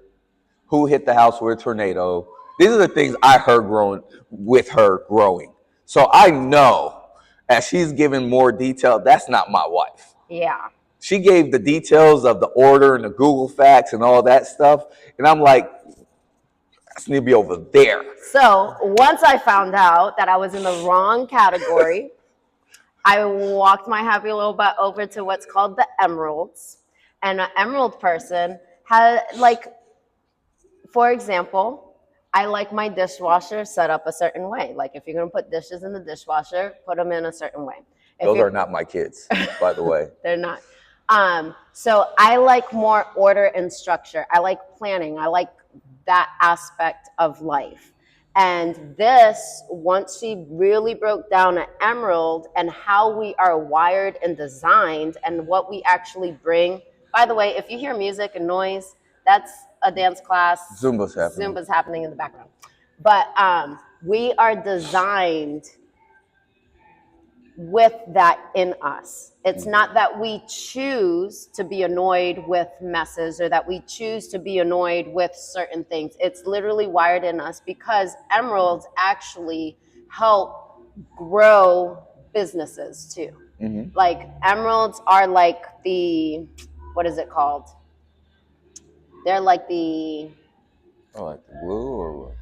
Who hit the house with a tornado? These are the things I heard growing. So I know as she's giving more detail, that's not my wife.
Yeah.
She gave the details of the order and the Google facts and all that stuff. And I'm like, I need to be over there.
So once I found out that I was in the wrong category, I walked my happy little butt over to what's called the Emeralds. And an Emerald person had, like, for example, I like my dishwasher set up a certain way. Like, if you're going to put dishes in the dishwasher, put them in a certain way.
Those are not my kids, by the way.
They're not. So I like more order and structure. I like planning. I like that aspect of life. And this, once she really broke down an Emerald and how we are wired and designed and what we actually bring. By the way, if you hear music and noise, that's a dance class. Zumba's happening in the background. But we are designed with that in us. It's not that we choose to be annoyed with messes or that we choose to be annoyed with certain things. It's literally wired in us because emeralds actually help grow businesses too. Mm-hmm. Like emeralds are like what is it called? They're like the...
Oh, like the glue or what?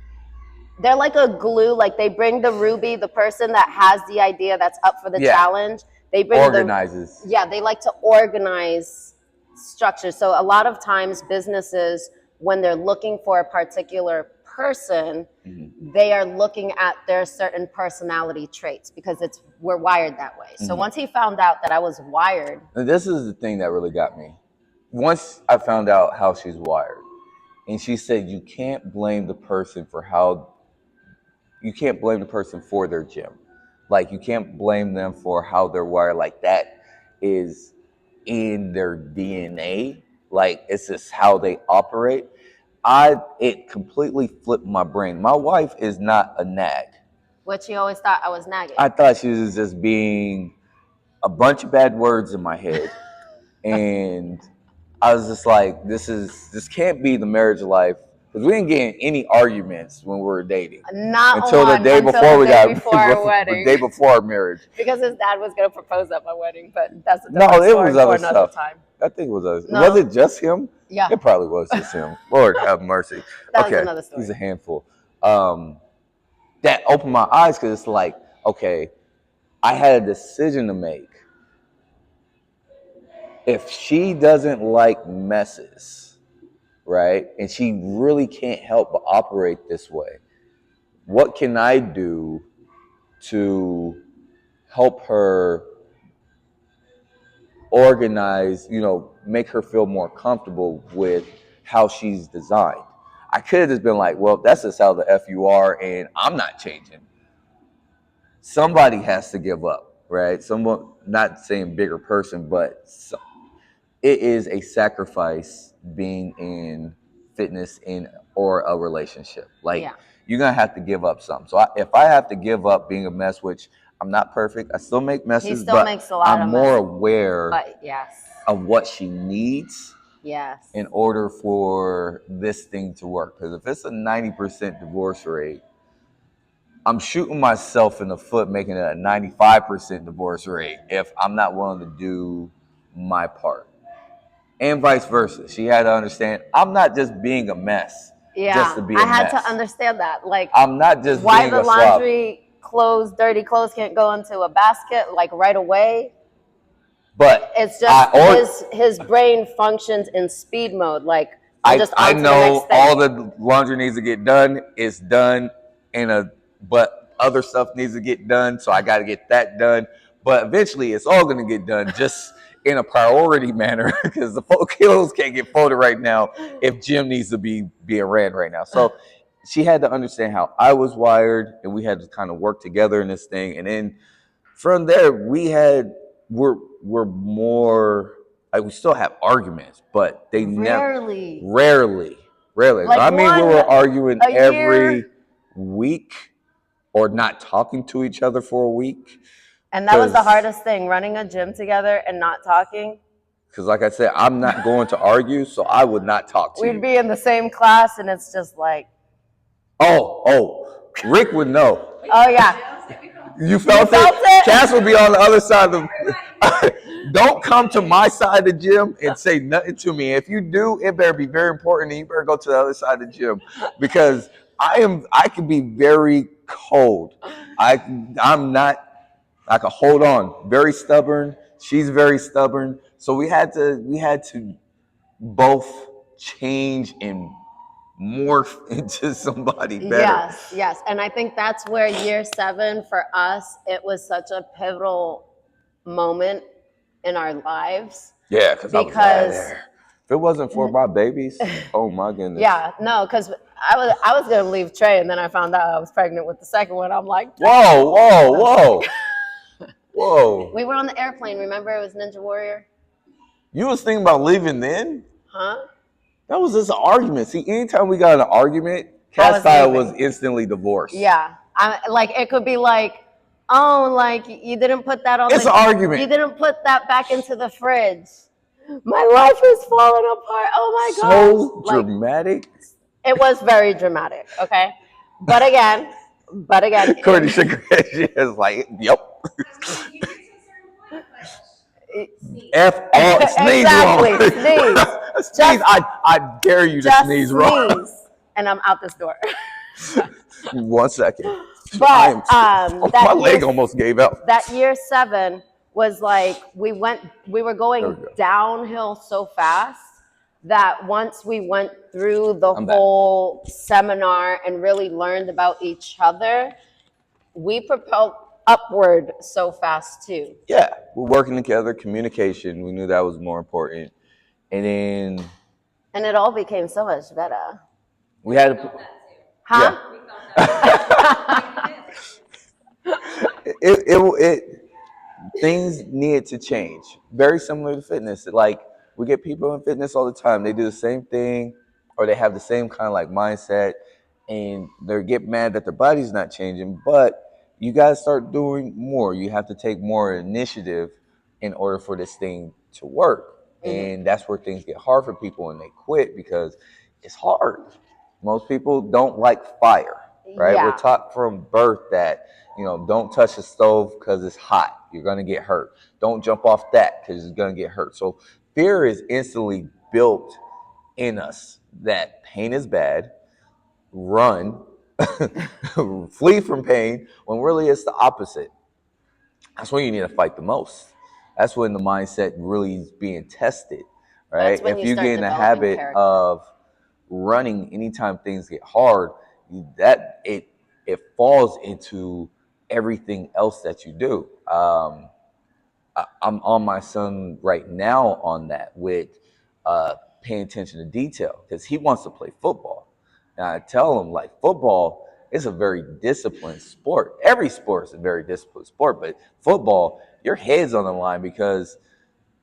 They're like a glue. Like they bring the ruby, the person that has the idea that's up for the challenge. They bring
organizes.
They like to organize structure. So a lot of times businesses, when they're looking for a particular person, mm-hmm. they are looking at their certain personality traits because we're wired that way. So mm-hmm. once he found out that I was wired.
And this is the thing that really got me. Once I found out how she's wired, and she said you can't blame the person for their gym. Like you can't blame them for how they're wired. Like that is in their DNA. Like it's just how they operate. It completely flipped my brain. My wife is not a nag.
What she always thought I was nagging.
I thought she was just being a bunch of bad words in my head. And I was just like, this can't be the marriage life. Because we didn't get in any arguments when we were dating.
Until
the day before
our wedding.
The day before our marriage.
Because his dad was going to propose at my wedding, but that's
it was other stuff. Time. I think it was other. No. Was it just him?
Yeah.
It probably was just him. Lord have mercy.
That was another story.
He's a handful. That opened my eyes because it's like, okay, I had a decision to make. If she doesn't like messes, right, and she really can't help but operate this way, what can I do to help her organize, make her feel more comfortable with how she's designed? I could have just been like, well, that's just how the F you are, and I'm not changing. Somebody has to give up, right? Someone, not saying bigger person, but it is a sacrifice being in fitness or a relationship. Like you're going to have to give up something. So if I have to give up being a mess, which I'm not perfect, I still make messes,
he still makes a lot
I'm
of
more
messes.
Aware
Yes.
of what she needs in order for this thing to work. Because if it's a 90% divorce rate, I'm shooting myself in the foot making it a 95% divorce rate if I'm not willing to do my part. And vice versa. She had to understand I'm not just being a mess. Just to be a mess.
I had to understand that. Like
I'm not just
why
being
the laundry clothes, dirty clothes can't go into a basket like right away.
But
it's just his brain functions in speed mode. Like I know
all the laundry needs to get done. It's done but other stuff needs to get done, so I got to get that done. But eventually, it's all going to get done, just in a priority manner, because the kilos can't get folded right now if gym needs to be being ran right now. So she had to understand how I was wired, and we had to kind of work together in this thing. And then from there, we're more like, we still have arguments, but they
Rarely.
rarely.
Like,
I mean, we were arguing
a
every
year.
week, or not talking to each other for a week.
And that was the hardest thing, running a gym together and not talking.
Because, like I said, I'm not going to argue, so I would not talk to you.
We'd be in the same class, and it's just like,
Rick would know.
oh yeah.
You felt it? Cass would be on the other side of the. Don't come to my side of the gym and say nothing to me. If you do, it better be very important, and you better go to the other side of the gym, because I can be very cold. I'm not. I can hold on. Very stubborn. She's very stubborn. So we had to both change and morph into somebody better.
Yes. And I think that's where year 7 for us, it was such a pivotal moment in our lives.
Yeah, because if it wasn't for my babies, oh my goodness.
Yeah, no, because I was gonna leave Trey, and then I found out I was pregnant with the second one. I'm like,
whoa.
We were on the airplane. Remember, it was Ninja Warrior.
You was thinking about leaving then?
Huh?
That was just an argument. See, anytime we got in an argument, Cass style was instantly divorced.
Yeah, like, it could be like, oh, like, you didn't put that on.
It's an argument.
You didn't put that back into the fridge. My life is falling apart. Oh my god!
So dramatic.
It was very dramatic. Okay, but again,
Courtney shook her head. She was like, "Yep." F all sneeze
exactly.
wrong.
Sneeze.
I dare you to sneeze wrong.
And I'm out this door.
1 second.
But
my leg almost gave out.
That year 7 was like, we were going downhill so fast that once we went through the whole seminar and really learned about each other, we propelled upward so fast too.
Yeah, we're working together, communication. We knew that was more important, and
it all became so much better.
We had to.
Huh?
Yeah. Things needed to change. Very similar to fitness. Like, we get people in fitness all the time. They do the same thing, or they have the same kind of like mindset, and they get mad that their body's not changing. But you got to start doing more. You have to take more initiative in order for this thing to work. Mm-hmm. And that's where things get hard for people, and they quit because it's hard. Most people don't like fire, right? Yeah. We're taught from birth that, don't touch the stove because it's hot. You're going to get hurt. Don't jump off that because it's going to get hurt. So fear is instantly built in us that pain is bad, run, flee from pain, when really it's the opposite. That's when you need to fight the most. That's when the mindset really is being tested, right? If you get in the habit of running anytime things get hard, that it falls into everything else that you do. I'm on my son right now on that with paying attention to detail, because he wants to play football. And I tell him, like, football is a very disciplined sport. Every sport is a very disciplined sport, but football, your head's on the line because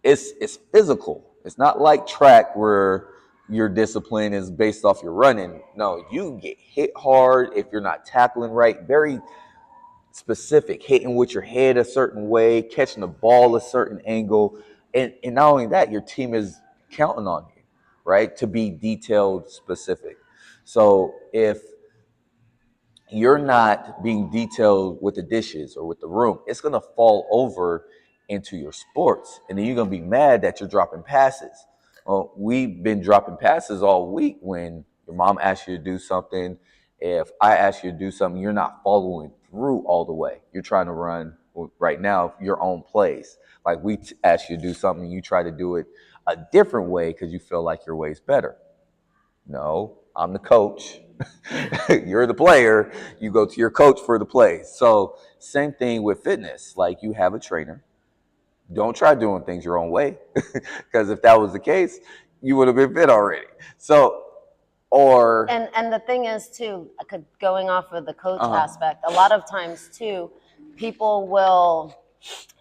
it's physical. It's not like track where your discipline is based off your running. No, you get hit hard if you're not tackling right. Very specific, hitting with your head a certain way, catching the ball a certain angle. And not only that, your team is counting on you, right, to be detailed specific. So if you're not being detailed with the dishes or with the room, it's going to fall over into your sports. And then you're going to be mad that you're dropping passes. Well, we've been dropping passes all week when your mom asks you to do something. If I ask you to do something, you're not following through all the way. You're trying to run, right now, your own plays. Like, we ask you to do something, you try to do it a different way because you feel like your way's better. No, I'm the coach. You're the player. You go to your coach for the play. So same thing with fitness. Like you have a trainer. Don't try doing things your own way, because if that was the case, you would have been fit already. So, or
And the thing is too, going off of the coach
uh huh.
aspect, a lot of times too, people will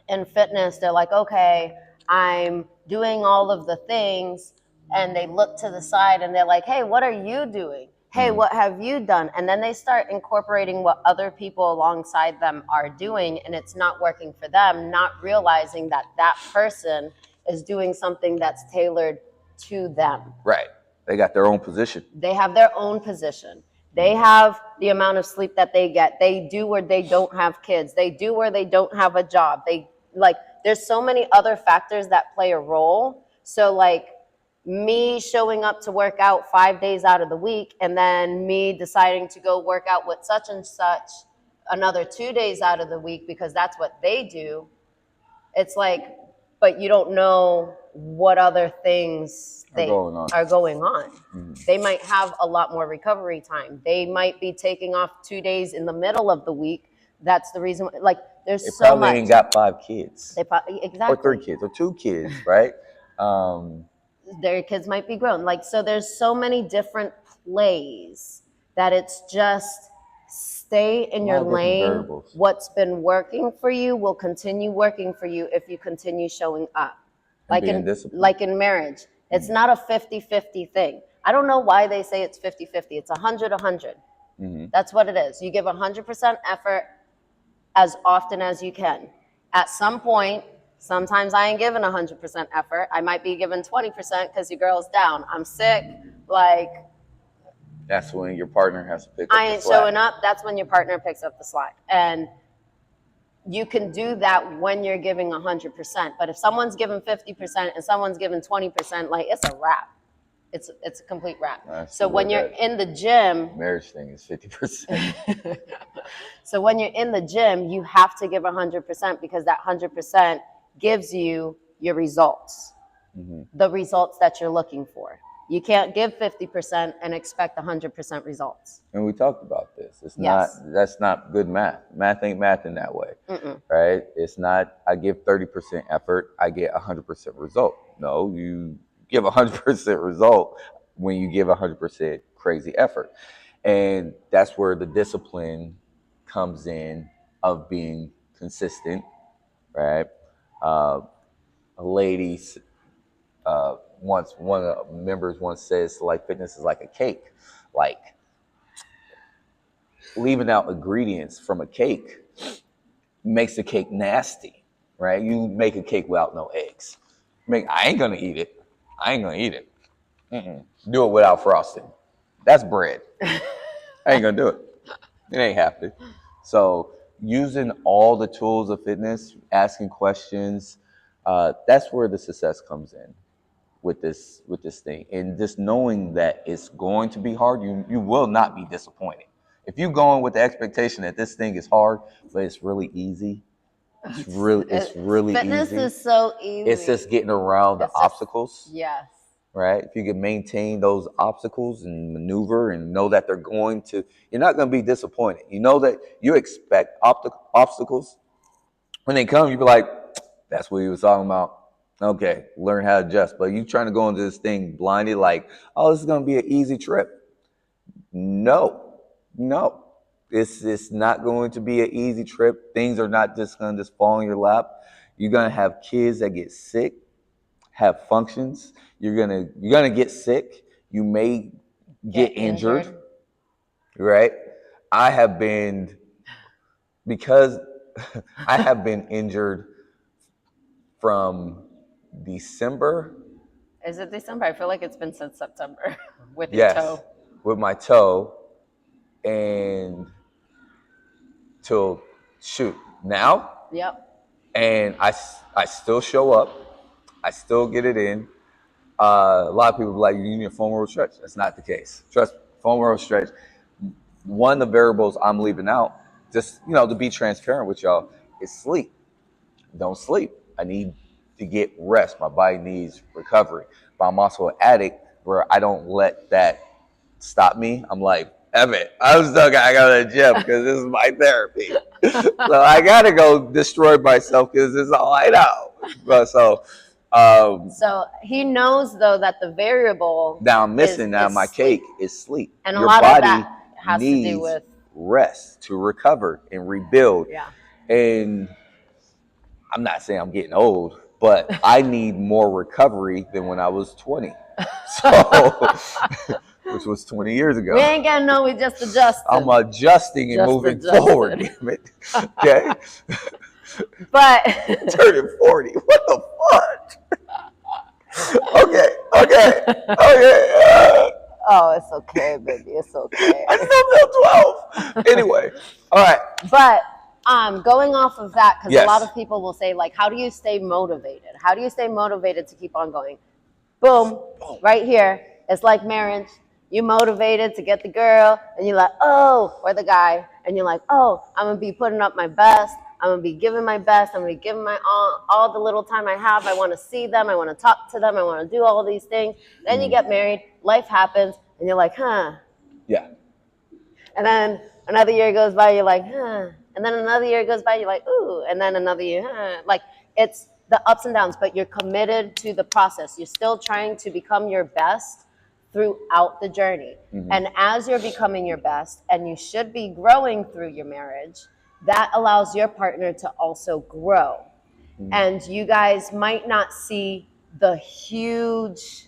in fitness, they're like, okay, I'm doing all of the things, and they look to the side and they're like, hey, what are you doing? Hey,
Mm-hmm.
what have you done? And then they start incorporating what other people alongside them are doing, and it's not working for them, not realizing that that person is doing something that's tailored to them.
Right. They got their own position.
They have their own position. They
Mm-hmm.
have the amount of sleep that they get. They do where they don't have kids. They do where they don't have a job. They like there's so many other factors that play a role. So like me showing up to work out 5 days out of the week and then me deciding to go work out with such and such another 2 days out of the week because that's what they do. It's like, but you don't know what other things
Are
they
going on.
are going on.
Mm-hmm.
They might have a lot more recovery time. They might be taking off 2 days in the middle of the week. That's the reason. Like,
They
there's so
probably
much.
ain't got 5 kids,
They probably
or 3
exactly.
kids, or 2 kids, right? Um,
Their kids might be grown. Like, so there's so many different plays that it's just stay
a
in your
lot of different
lane.
variables.
What's been working for you will continue working for you if you continue showing up.
And
Like
being
in
disciplined.
like in marriage, it's
Mm-hmm.
not a 50-50 thing. I don't know why they say it's 50-50. It's 100-100.
Mm-hmm.
That's what it is. You give 100% effort as often as you can. At some point, sometimes I ain't giving 100% effort. I might be giving 20% because your girl's down. I'm sick. Like,
That's when your partner has to pick
I
up the
ain't
slack.
showing up. That's when your partner picks up the slack. And you can do that when you're giving 100%. But if someone's giving 50% and someone's giving 20%, like, it's a wrap. It's a complete wrap.
That's
So
the way
when you're
that
in the gym,
marriage thing is 50%.
so when you're in the gym, you have to give 100% because that 100% gives you your results,
Mm-hmm.
the results that you're looking for. You can't give 50% and expect 100% results.
And we talked about this. It's not,
Yes.
that's not good math. Math ain't math in that way,
Mm-mm.
right? It's not, I give 30% effort, I get 100% result. No, you give 100% result when you give 100% crazy effort. And that's where the discipline comes in of being consistent, right? Uh, a lady once, one of the members once says, like, fitness is like a cake. Like, leaving out ingredients from a cake makes the cake nasty, right? You make a cake without no eggs. I ain't gonna eat it. I ain't gonna eat it. Mm-mm. Do it without frosting. That's bread. I ain't gonna do it. It ain't happening. So using all the tools of fitness, asking questions, that's where the success comes in with this thing, and just knowing that it's going to be hard. You will not be disappointed if you go in with the expectation that this thing is hard, but it's really easy. It's really
Fitness
easy.
is so
It's
easy.
just getting around the
It's just,
obstacles,
yes.
right? If you can maintain those obstacles and maneuver and know that they're going to, you're not going to be disappointed. You know that you expect obstacles. When they come, you be like, that's what he was talking about. Okay, learn how to adjust. But you trying to go into this thing blinded, like, oh, this is going to be an easy trip. No, no. It's not going to be an easy trip. Things are not just going to just fall in your lap. You're going to have kids that get sick, have functions. You're gonna get sick. You may
Get
get injured,
injured.
right? I have been because I have been injured from December.
Is it December? I feel like it's been since September with your
Yes,
toe.
with my toe, and till shoot now,
Yep.
and I still show up. I still get it in. A lot of people be like, you need a foam roll stretch. That's not the case. Trust me, foam roll stretch. One of the variables I'm leaving out, just to be transparent with y'all, is sleep. Don't sleep. I need to get rest. My body needs recovery. But I'm also an addict where I don't let that. stop me, I'm like, Evan, I'm still gotta go to the gym because this is my therapy. So I gotta go destroy myself because this is all I know. But
So he knows though that the variable
now I'm missing
is
my
sleep,
cake is sleep.
and a
Your
lot of
body
that has to do
needs
with
rest to recover and rebuild.
yeah.
And I'm not saying I'm getting old, but I need more recovery than when I was 20. So, which was 20 years ago.
We ain't getting no, we just adjusting.
I'm adjusting and
Just
moving
adjusting.
forward, damn it. Okay?
But
Turning 40. What the fuck? Okay.
oh, it's okay, baby. It's okay.
I still feel 12. Anyway, all right.
But going off of that, because
Yes.
a lot of people will say, like, how do you stay motivated? How do you stay motivated to keep on going? Boom, right here. It's like marriage. You motivated to get the girl, and you're like, oh, or the guy, and you're like, oh, I'm gonna be putting up my best. I'm gonna be giving my best. I'm gonna be giving my all the little time I have. I want to see them. I want to talk to them. I want to do all these things. Then you get married. Life happens, and you're like, huh.
Yeah.
And then another year goes by. You're like, huh. And then another year goes by. You're like, ooh. And then another year, huh. Like it's the ups and downs, but you're committed to the process. You're still trying to become your best throughout the journey. Mm-hmm. And as you're becoming your best, and you should be growing through your marriage, that allows your partner to also grow. Mm-hmm. And you guys might not see the huge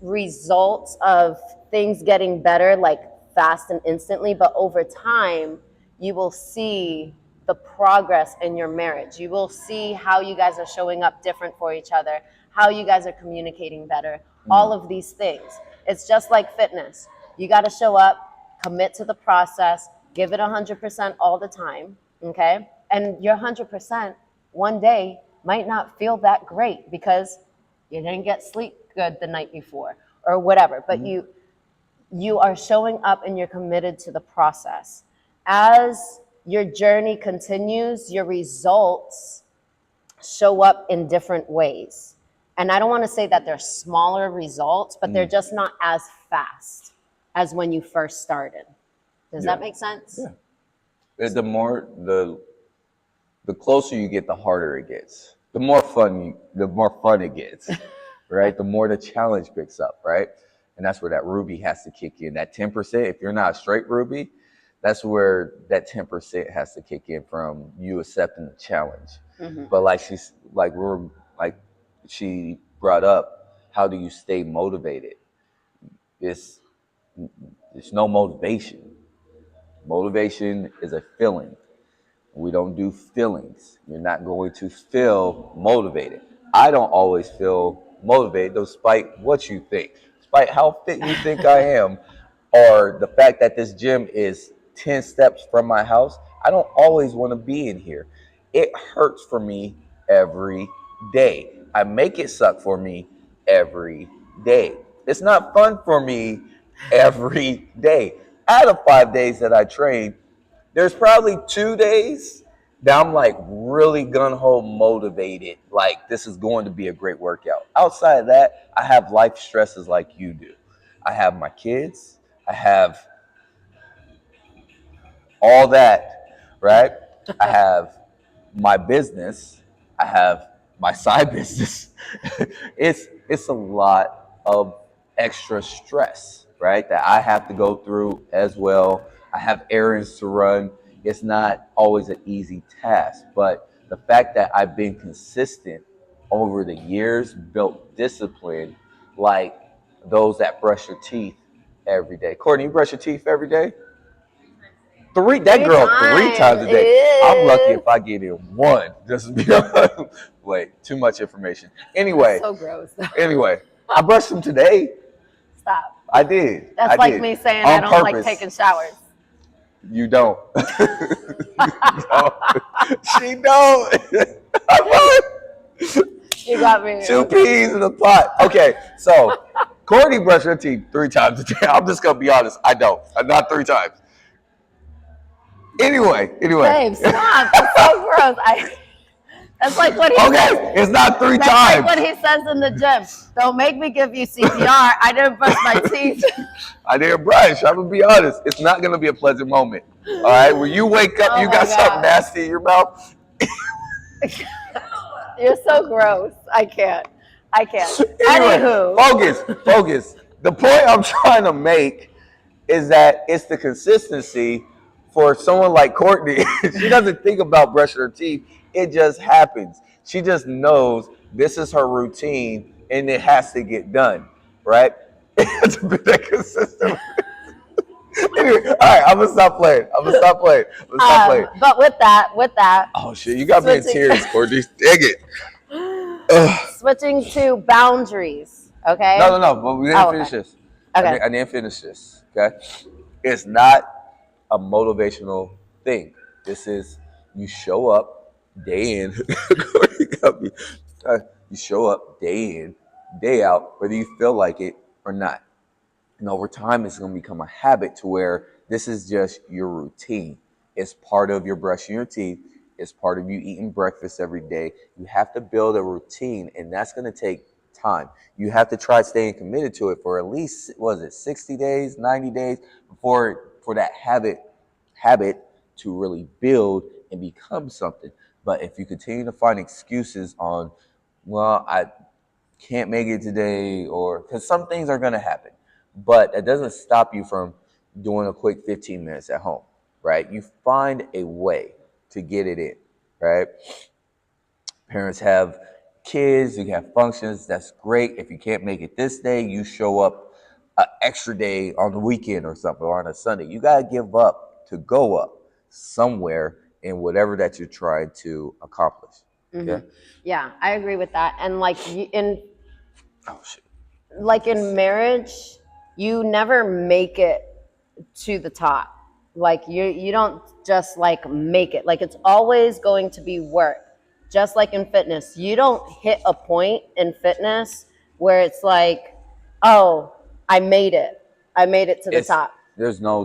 results of things getting better like fast and instantly, but over time, you will see the progress in your marriage. You will see how you guys are showing up different for each other, how you guys are communicating better, all of these things. It's just like fitness. You got to show up, commit to the process, give it 100% all the time, okay? And your 100% one day might not feel that great because you didn't get sleep good the night before or whatever, but you are showing up and you're committed to the process. As your journey continues, your results show up in different ways. And I don't want to say that they're smaller results, but they're just not as fast as when you first started. Does that make sense?
Yeah. The closer you get, the harder it gets. The more fun it gets, right? The more the challenge picks up, right? And that's where that Ruby has to kick in. That 10%, if you're not a straight Ruby, that's where that 10% has to kick in from you accepting the challenge. Mm-hmm. But like she brought up, how do you stay motivated? It's no motivation. Motivation is a feeling. We don't do feelings. You're not going to feel motivated. I don't always feel motivated, despite what you think, despite how fit you think I am, or the fact that this gym is 10 steps from my house. I don't always want to be in here. It hurts for me every day. I make it suck for me every day. It's not fun for me every day. Out of 5 days that I train, there's probably 2 days that I'm like really gung-ho motivated, like this is going to be a great workout. Outside of that, I have life stresses like you do. I have my kids, I have all that, right? I have my business, I have my side business. It's a lot of extra stress, right? That I have to go through as well. I have errands to run. It's not always an easy task, but the fact that I've been consistent over the years, built discipline, like those that brush your teeth every day. Courtney, you brush your teeth every day? That girl 3 times a day. I'm lucky if I get in one. Just be wait, too much information. Anyway,
so gross.
Anyway, I brushed them today.
Stop.
I did.
That's like me saying I don't like taking showers.
You don't. She don't.
You got me.
2 peas in a pot. Okay, so Courtney brushed her teeth 3 times a day. I'm just gonna be honest. I don't. Not 3 times. Anyway.
Babe, stop. It's so gross. That's like what he says.
Okay, it's not 3
That's like what
times.
he says in the gym. Don't make me give you CPR. I didn't brush my teeth.
I didn't brush. I'm gonna be honest. It's not gonna be a pleasant moment. All right, when you wake up,
Oh
you
my
got something
god.
nasty in your mouth.
You're so gross. I can't. I can't.
Anyway,
Anywho.
focus. The point I'm trying to make is that it's the consistency for someone like Courtney. She doesn't think about brushing her teeth. It just happens. She just knows this is her routine and it has to get done, right? It's been that consistent. Anyway, all right, I'm gonna stop playing.
But with that,
Oh shit, you got me in
switching
tears, Courtney. Dang it. Ugh.
switching to boundaries.
No,
Okay.
but we didn't
Oh,
finish
okay.
this.
Okay.
I didn't finish this. Okay, it's not a motivational thing. This is you show up day in. Courtney got me. You show up day in, day out, whether you feel like it or not. And over time, it's going to become a habit to where this is just your routine. It's part of your brushing your teeth. It's part of you eating breakfast every day. You have to build a routine, and that's going to take time. You have to try staying committed to it for at least, was it 60 days, 90 days before for that habit to really build and become something. But if you continue to find excuses on, well, I can't make it today, or because some things are going to happen, but it doesn't stop you from doing a quick 15 minutes at home, right? You find a way to get it in, right? Parents have kids, you have functions, that's great. If you can't make it this day, you show up an extra day on the weekend or something, or on a Sunday. You got to give up to go up somewhere in whatever that you're trying to accomplish.
Hmm.
Okay?
Yeah, I agree with that. And
Oh, shit.
like in marriage, you never make it to the top. Like you don't just like make it. Like it's always going to be work. Just like in fitness, you don't hit a point in fitness where it's like, "Oh, I made it. I made it to the
It's
top."
there's
There's
no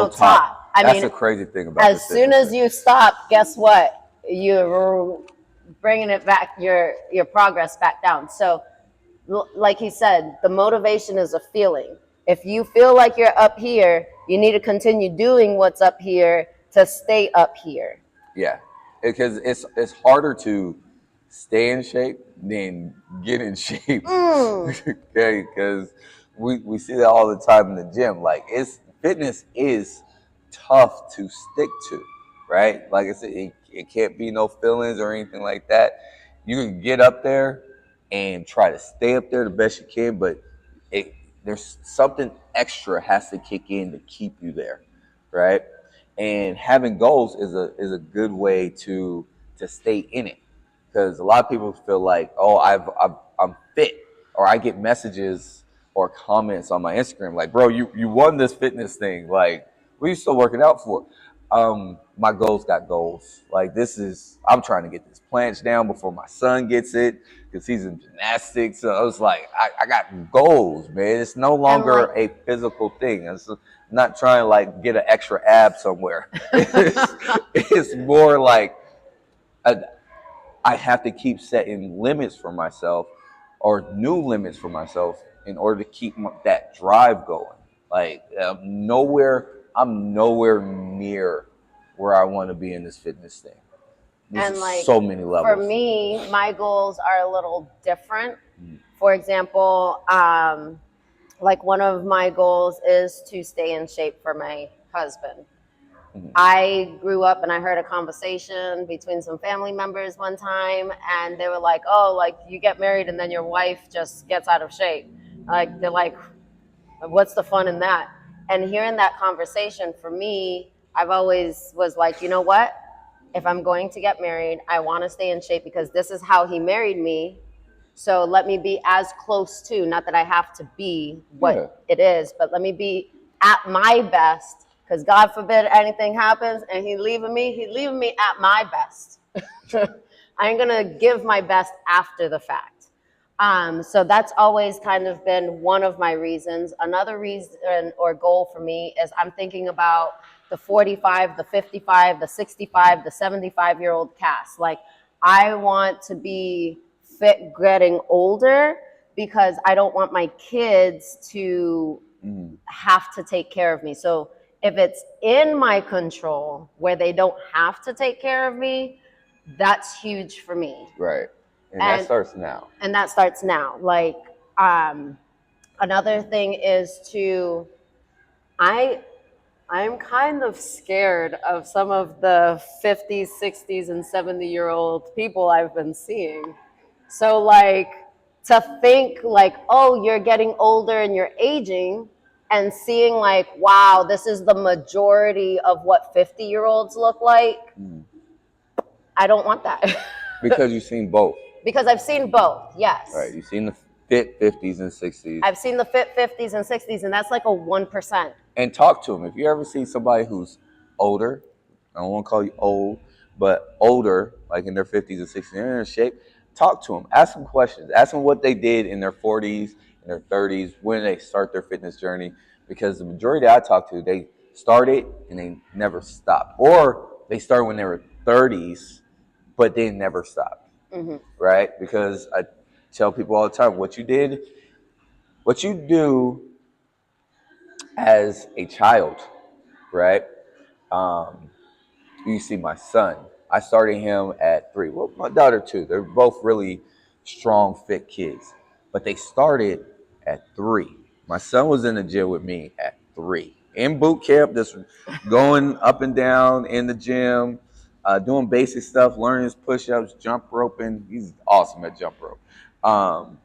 no top.
top.
I
That's
mean,
the crazy thing about
as
this
soon
fitness
as
thing.
you stop, guess what? You're bringing it back your progress back down. So like he said, the motivation is a feeling. If you feel like you're up here, you need to continue doing what's up here to stay up here.
Yeah, because it's harder to stay in shape than get in shape.
Mm.
Okay, because we see that all the time in the gym. Like it's fitness is tough to stick to, right? Like I said, it can't be no feelings or anything like that. You can get up there and try to stay up there the best you can, but it there's something extra has to kick in to keep you there, right? And having goals is a good way to stay in it, because a lot of people feel like, oh, I'm fit, or I get messages or comments on my Instagram like, bro, you won this fitness thing, like what are you still working out for? My goals got goals. Like this is I'm trying to get this planche down before my son gets it because he's in gymnastics. So I was like, I got goals, man. It's no
And like,
longer a physical thing. It's not trying to like get an extra ab somewhere. It's more like a, I have to keep setting limits for myself or new limits for myself in order to keep that drive going. Like I'm nowhere near where I want to be in this fitness thing. There's
and
just
like
so many
for
levels.
me, my goals are a little different.
Mm.
For example, like one of my goals is to stay in shape for my husband.
Mhm.
I grew up and I heard a conversation between some family members one time, and they were like, "Oh, like you get married and then your wife just gets out of shape." Like they're like, "What's the fun in that?" And hearing that conversation for me, I've always was like, you know what? If I'm going to get married, I want to stay in shape because this is how he married me. So let me be as close to, not that I have to be
Yeah.
what it is, but let me be at my best. Because God forbid anything happens and he's leaving me at my best. I ain't gonna give my best after the fact. So that's always kind of been one of my reasons. Another reason or goal for me is I'm thinking about the 45, the 55, the 65, the 75-year-old cast. Like I want to be fit getting older because I don't want my kids to have to take care of me. So if it's in my control where they don't have to take care of me, that's huge for me.
Right. And that
And
starts now.
and that starts now. Like another thing is to I I'm kind of scared of some of the 50s, 60s, and 70-year-old people I've been seeing. So, like, to think, like, oh, you're getting older and you're aging, and seeing, like, wow, this is the majority of what 50-year-olds look like, I don't want that.
Because you've seen both.
Because I've seen both,
Right.
yes.
You've seen the fit 50s and 60s.
I've seen the fit 50s and 60s, and that's like a 1%.
And talk to them. If you ever see somebody who's older, I don't want to call you old, but older, like in their 50s and 60s, they're in shape, talk to them. Ask them questions. Ask them what they did in their 40s, in their 30s, when they start their fitness journey. Because the majority that I talk to, they started and they never stopped. Or they started when they were 30s, but they never stopped. Right? Because I tell people all the time, what you do as a child, right? Um, you see my son. I started him at 3. Well, my daughter too. They're both really strong, fit kids, but they started at 3. My son was in the gym with me at 3 in boot camp, just going up and down in the gym, doing basic stuff, learning his push-ups, jump roping. He's awesome at jump rope. Um,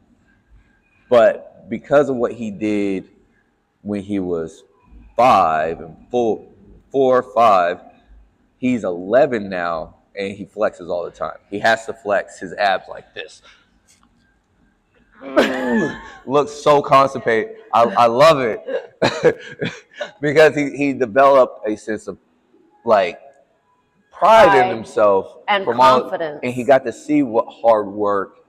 but because of what he did when he was 5 and 4 or 5, he's 11 now, and he flexes all the time. He has to flex his abs like this. Looks so constipated. I love it because he developed a sense of like pride in
Pride
himself
and
from all,
confidence.
and he got to see what hard work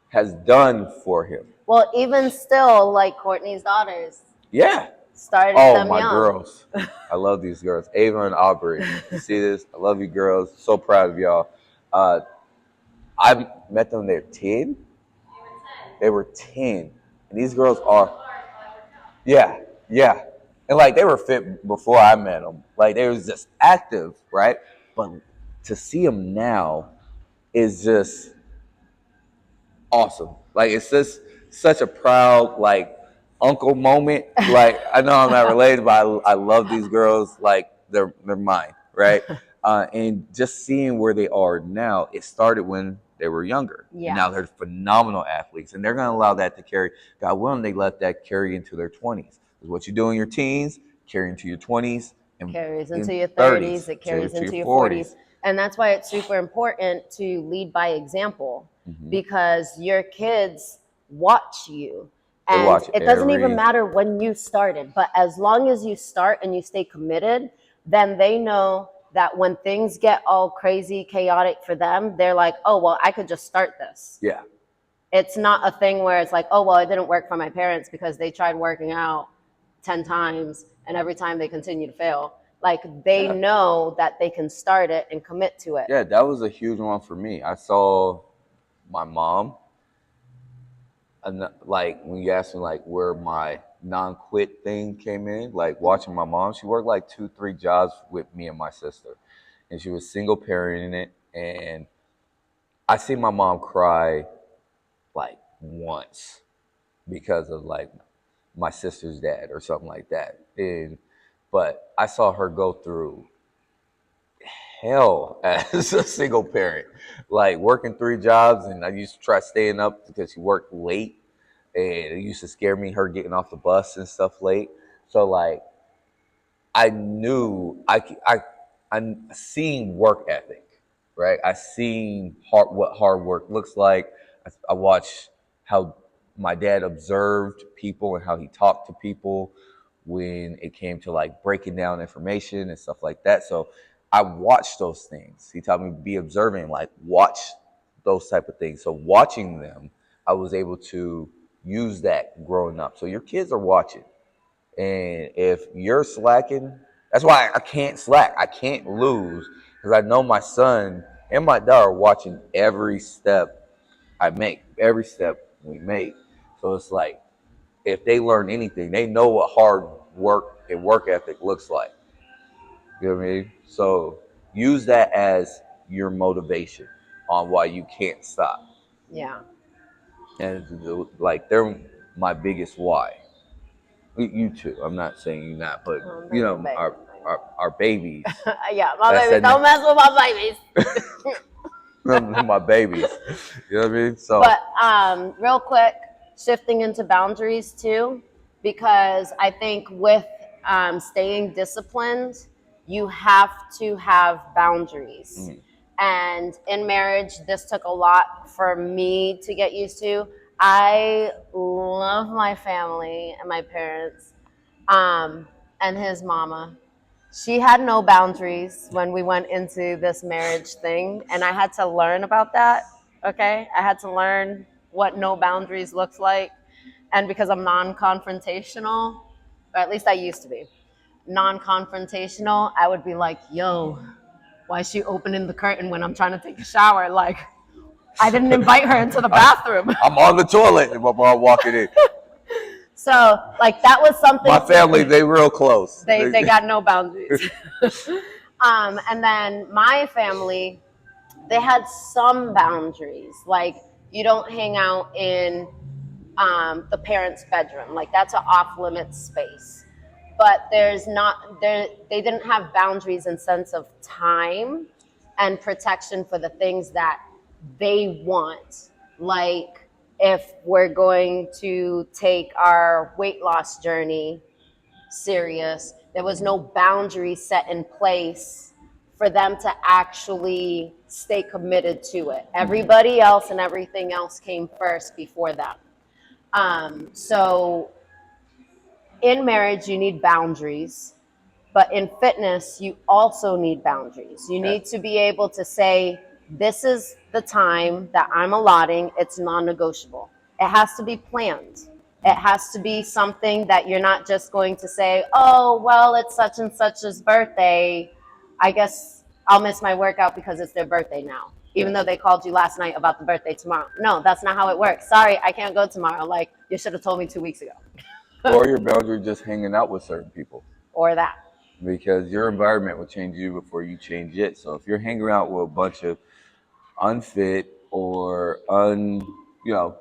has done for him.
Well, even still, like Courtney's daughters
Yeah.
started
Oh,
them
my
young.
girls. I love these girls. Ava and Aubrey. You see this? I love you girls. So proud of y'all. Uh, I met them, they're 10. They were 10. And these girls are, yeah, yeah. And like they were fit before I met them. Like they was just active, right? But to see them now is just awesome. Like it's just such a proud like uncle moment. Like I know I'm not related, but I love these girls. Like they're mine, right? And just seeing where they are now, it started when they were younger.
Yeah.
And now they're phenomenal athletes, and they're going to allow that to carry. God willing, they let that carry into their 20s. Because what you do in your teens, carry into your 20s, and
Carries into
in
your 30s,
30s,
it
carry
carries into your
40s.
40s. And that's why it's super important to lead by example because your kids watch you.
They
And
watch
it doesn't
every.
even matter when you started, but as long as you start and you stay committed, then they know that when things get all crazy, chaotic for them, they're like, oh, well, I could just start this.
Yeah.
It's not a thing where it's like, oh, well, it didn't work for my parents because they tried working out 10 times and every time they continue to fail. Like they
Yeah.
know that they can start it and commit to it.
Yeah, that was a huge one for me. I saw my mom, and like when you asked me like where my non-quit thing came in, like watching my mom, she worked like 2, 3 jobs with me and my sister, and she was single parenting it, and I see my mom cry like once because of like my sister's dad or something like that, and but I saw her go through hell as a single parent, like working 3 jobs, and I used to try staying up because she worked late, and it used to scare me her getting off the bus and stuff late. So like I knew I seen work ethic, right? I seen what hard work looks like. I watched how my dad observed people and how he talked to people when it came to like breaking down information and stuff like that. So I watched those things. He taught me to be observant, like watch those type of things. So watching them, I was able to use that growing up. So your kids are watching. And if you're slacking, that's why I can't slack. I can't lose because I know my son and my daughter watching every step I make, every step we make. So it's like if they learn anything, they know what hard work and work ethic looks like. You know what I mean? So use that as your motivation on why you can't stop.
Yeah.
And like they're my biggest why. You too. I'm not saying you not, but
They're your baby.
our babies.
Yeah, my
That's
babies.
that.
Don't mess with my babies.
My babies. You know what I mean? So
But real quick, shifting into boundaries too, because I think with staying disciplined, you have to have boundaries.
mm,
And in marriage, this took a lot for me to get used to. I love my family and my parents, and his mama. She had no boundaries when we went into this marriage thing, and I had to learn about that. Okay, I had to learn what no boundaries looks like, and because I'm non-confrontational, or at least I used to be non-confrontational, I would be like, "Yo, why is she opening the curtain when I'm trying to take a shower? Like, I didn't invite her into the bathroom."
I'm on the toilet and my mom walking in.
So, like, that was something.
My family, they real close.
They got no boundaries. And then my family, they had some boundaries. Like, you don't hang out in the parents' bedroom. Like, that's an off limits space. But there's not there. They didn't have boundaries in sense of time and protection for the things that they want. Like, if we're going to take our weight loss journey serious, there was no boundary set in place for them to actually stay committed to it. Everybody else and everything else came first before them. So in marriage, you need boundaries, but in fitness, you also need boundaries. You
Okay.
need to be able to say, this is the time that I'm allotting, it's non negotiable. It has to be planned. It has to be something that you're not just going to say, oh, well, it's such and such's birthday. I guess I'll miss my workout because it's their birthday now, even
Yeah.
though they called you last night about the birthday tomorrow. No, that's not how it works. Sorry, I can't go tomorrow. Like, you should have told me 2 weeks ago.
Or your boundary just hanging out with certain people.
Or that.
Because your environment will change you before you change it. So if you're hanging out with a bunch of unfit or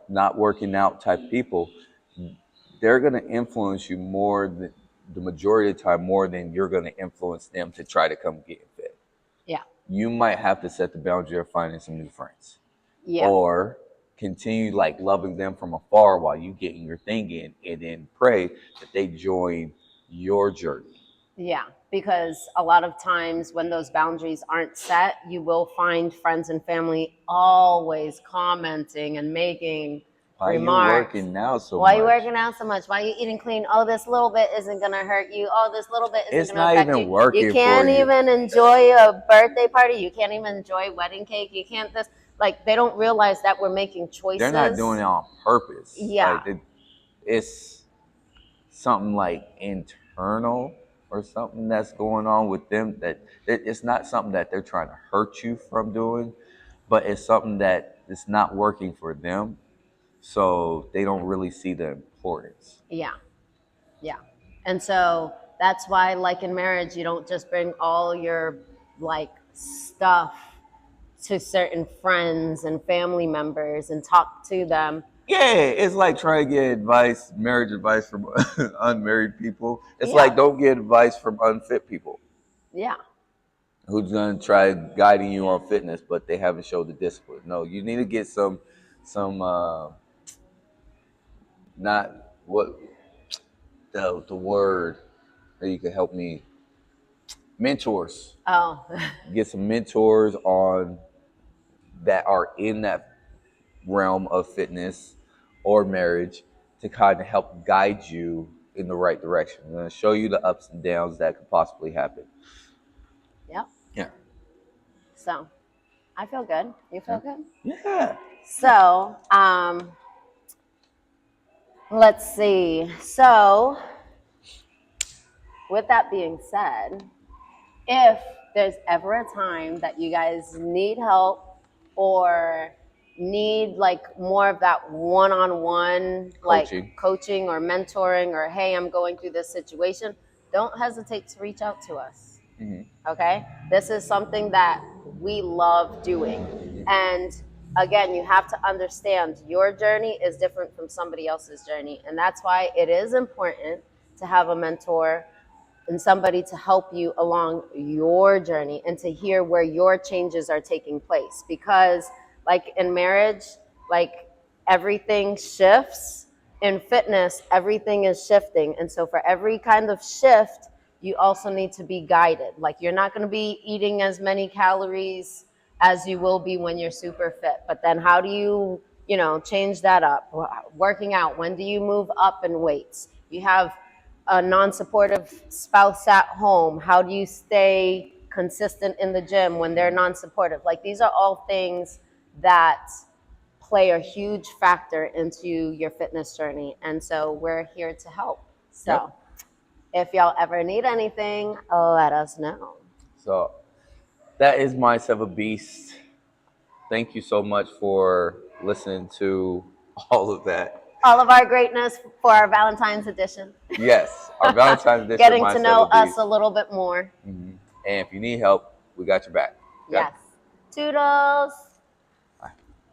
not working out type people, they're going to influence you more than the majority of the time, more than you're going to influence them to try to come get fit.
Yeah.
You might have to set the boundary of finding some new friends,
Yeah.
or continue like loving them from afar while you getting your thing in, and then pray that they join your journey.
Yeah, because a lot of times when those boundaries aren't set, you will find friends and family always commenting and making
Why you
remarks.
working now so
Why are you
much?
working out so much? Why are you eating clean? Oh, this little bit isn't going to hurt you. Oh, this little bit isn't
It's
going to
not
affect
even
you. You
working for
can't
you.
even enjoy a birthday party. You can't even enjoy wedding cake. You can't this. Like, they don't realize that we're making choices.
They're not doing it on purpose.
Yeah.
Like it's something like internal or something that's going on with them, that it's not something that they're trying to hurt you from doing, but it's something that is not working for them. So they don't really see the importance.
Yeah. Yeah. And so that's why, like in marriage, you don't just bring all your like stuff to certain friends and family members and talk to them.
Yeah, it's like trying to get advice, marriage advice from unmarried people. It's
Yeah.
like don't get advice from unfit people
Yeah.
who's gonna try guiding you on fitness, but they haven't showed the discipline. No, you need to get some not what the word that you can help me, mentors.
Oh,
Get some mentors on that are in that realm of fitness or marriage to kind of help guide you in the right direction and show you the ups and downs that could possibly happen.
yep.
Yeah.
So I feel good. You
Yeah.
feel good?
Yeah.
So, let's see. So, with that being said, if there's ever a time that you guys need help or need like more of that one-on-one like
Coaching.
coaching or mentoring, or hey, I'm going through this situation, don't hesitate to reach out to us. Okay, this is something that we love doing. And again, you have to understand your journey is different from somebody else's journey, and that's why it is important to have a mentor and somebody to help you along your journey and to hear where your changes are taking place. Because like in marriage, like everything shifts. In fitness, everything is shifting, and so for every kind of shift, you also need to be guided. Like you're not going to be eating as many calories as you will be when you're super fit, but then how do you, change that up? Working out, when do you move up in weights? You have a non-supportive spouse at home, how do you stay consistent in the gym when they're non-supportive? Like these are all things that play a huge factor into your fitness journey, and so we're here to help. So
Yep.
if y'all ever need anything, let us know.
So that is Mindset of a Beast. Thank you so much for listening to all of that.
All of our greatness for our Valentine's edition.
Yes, our Valentine's edition of
Getting to
Mindset
know
of a
us
Beast.
a little bit more.
And if you need help, we got your back. Okay?
Yes. Toodles.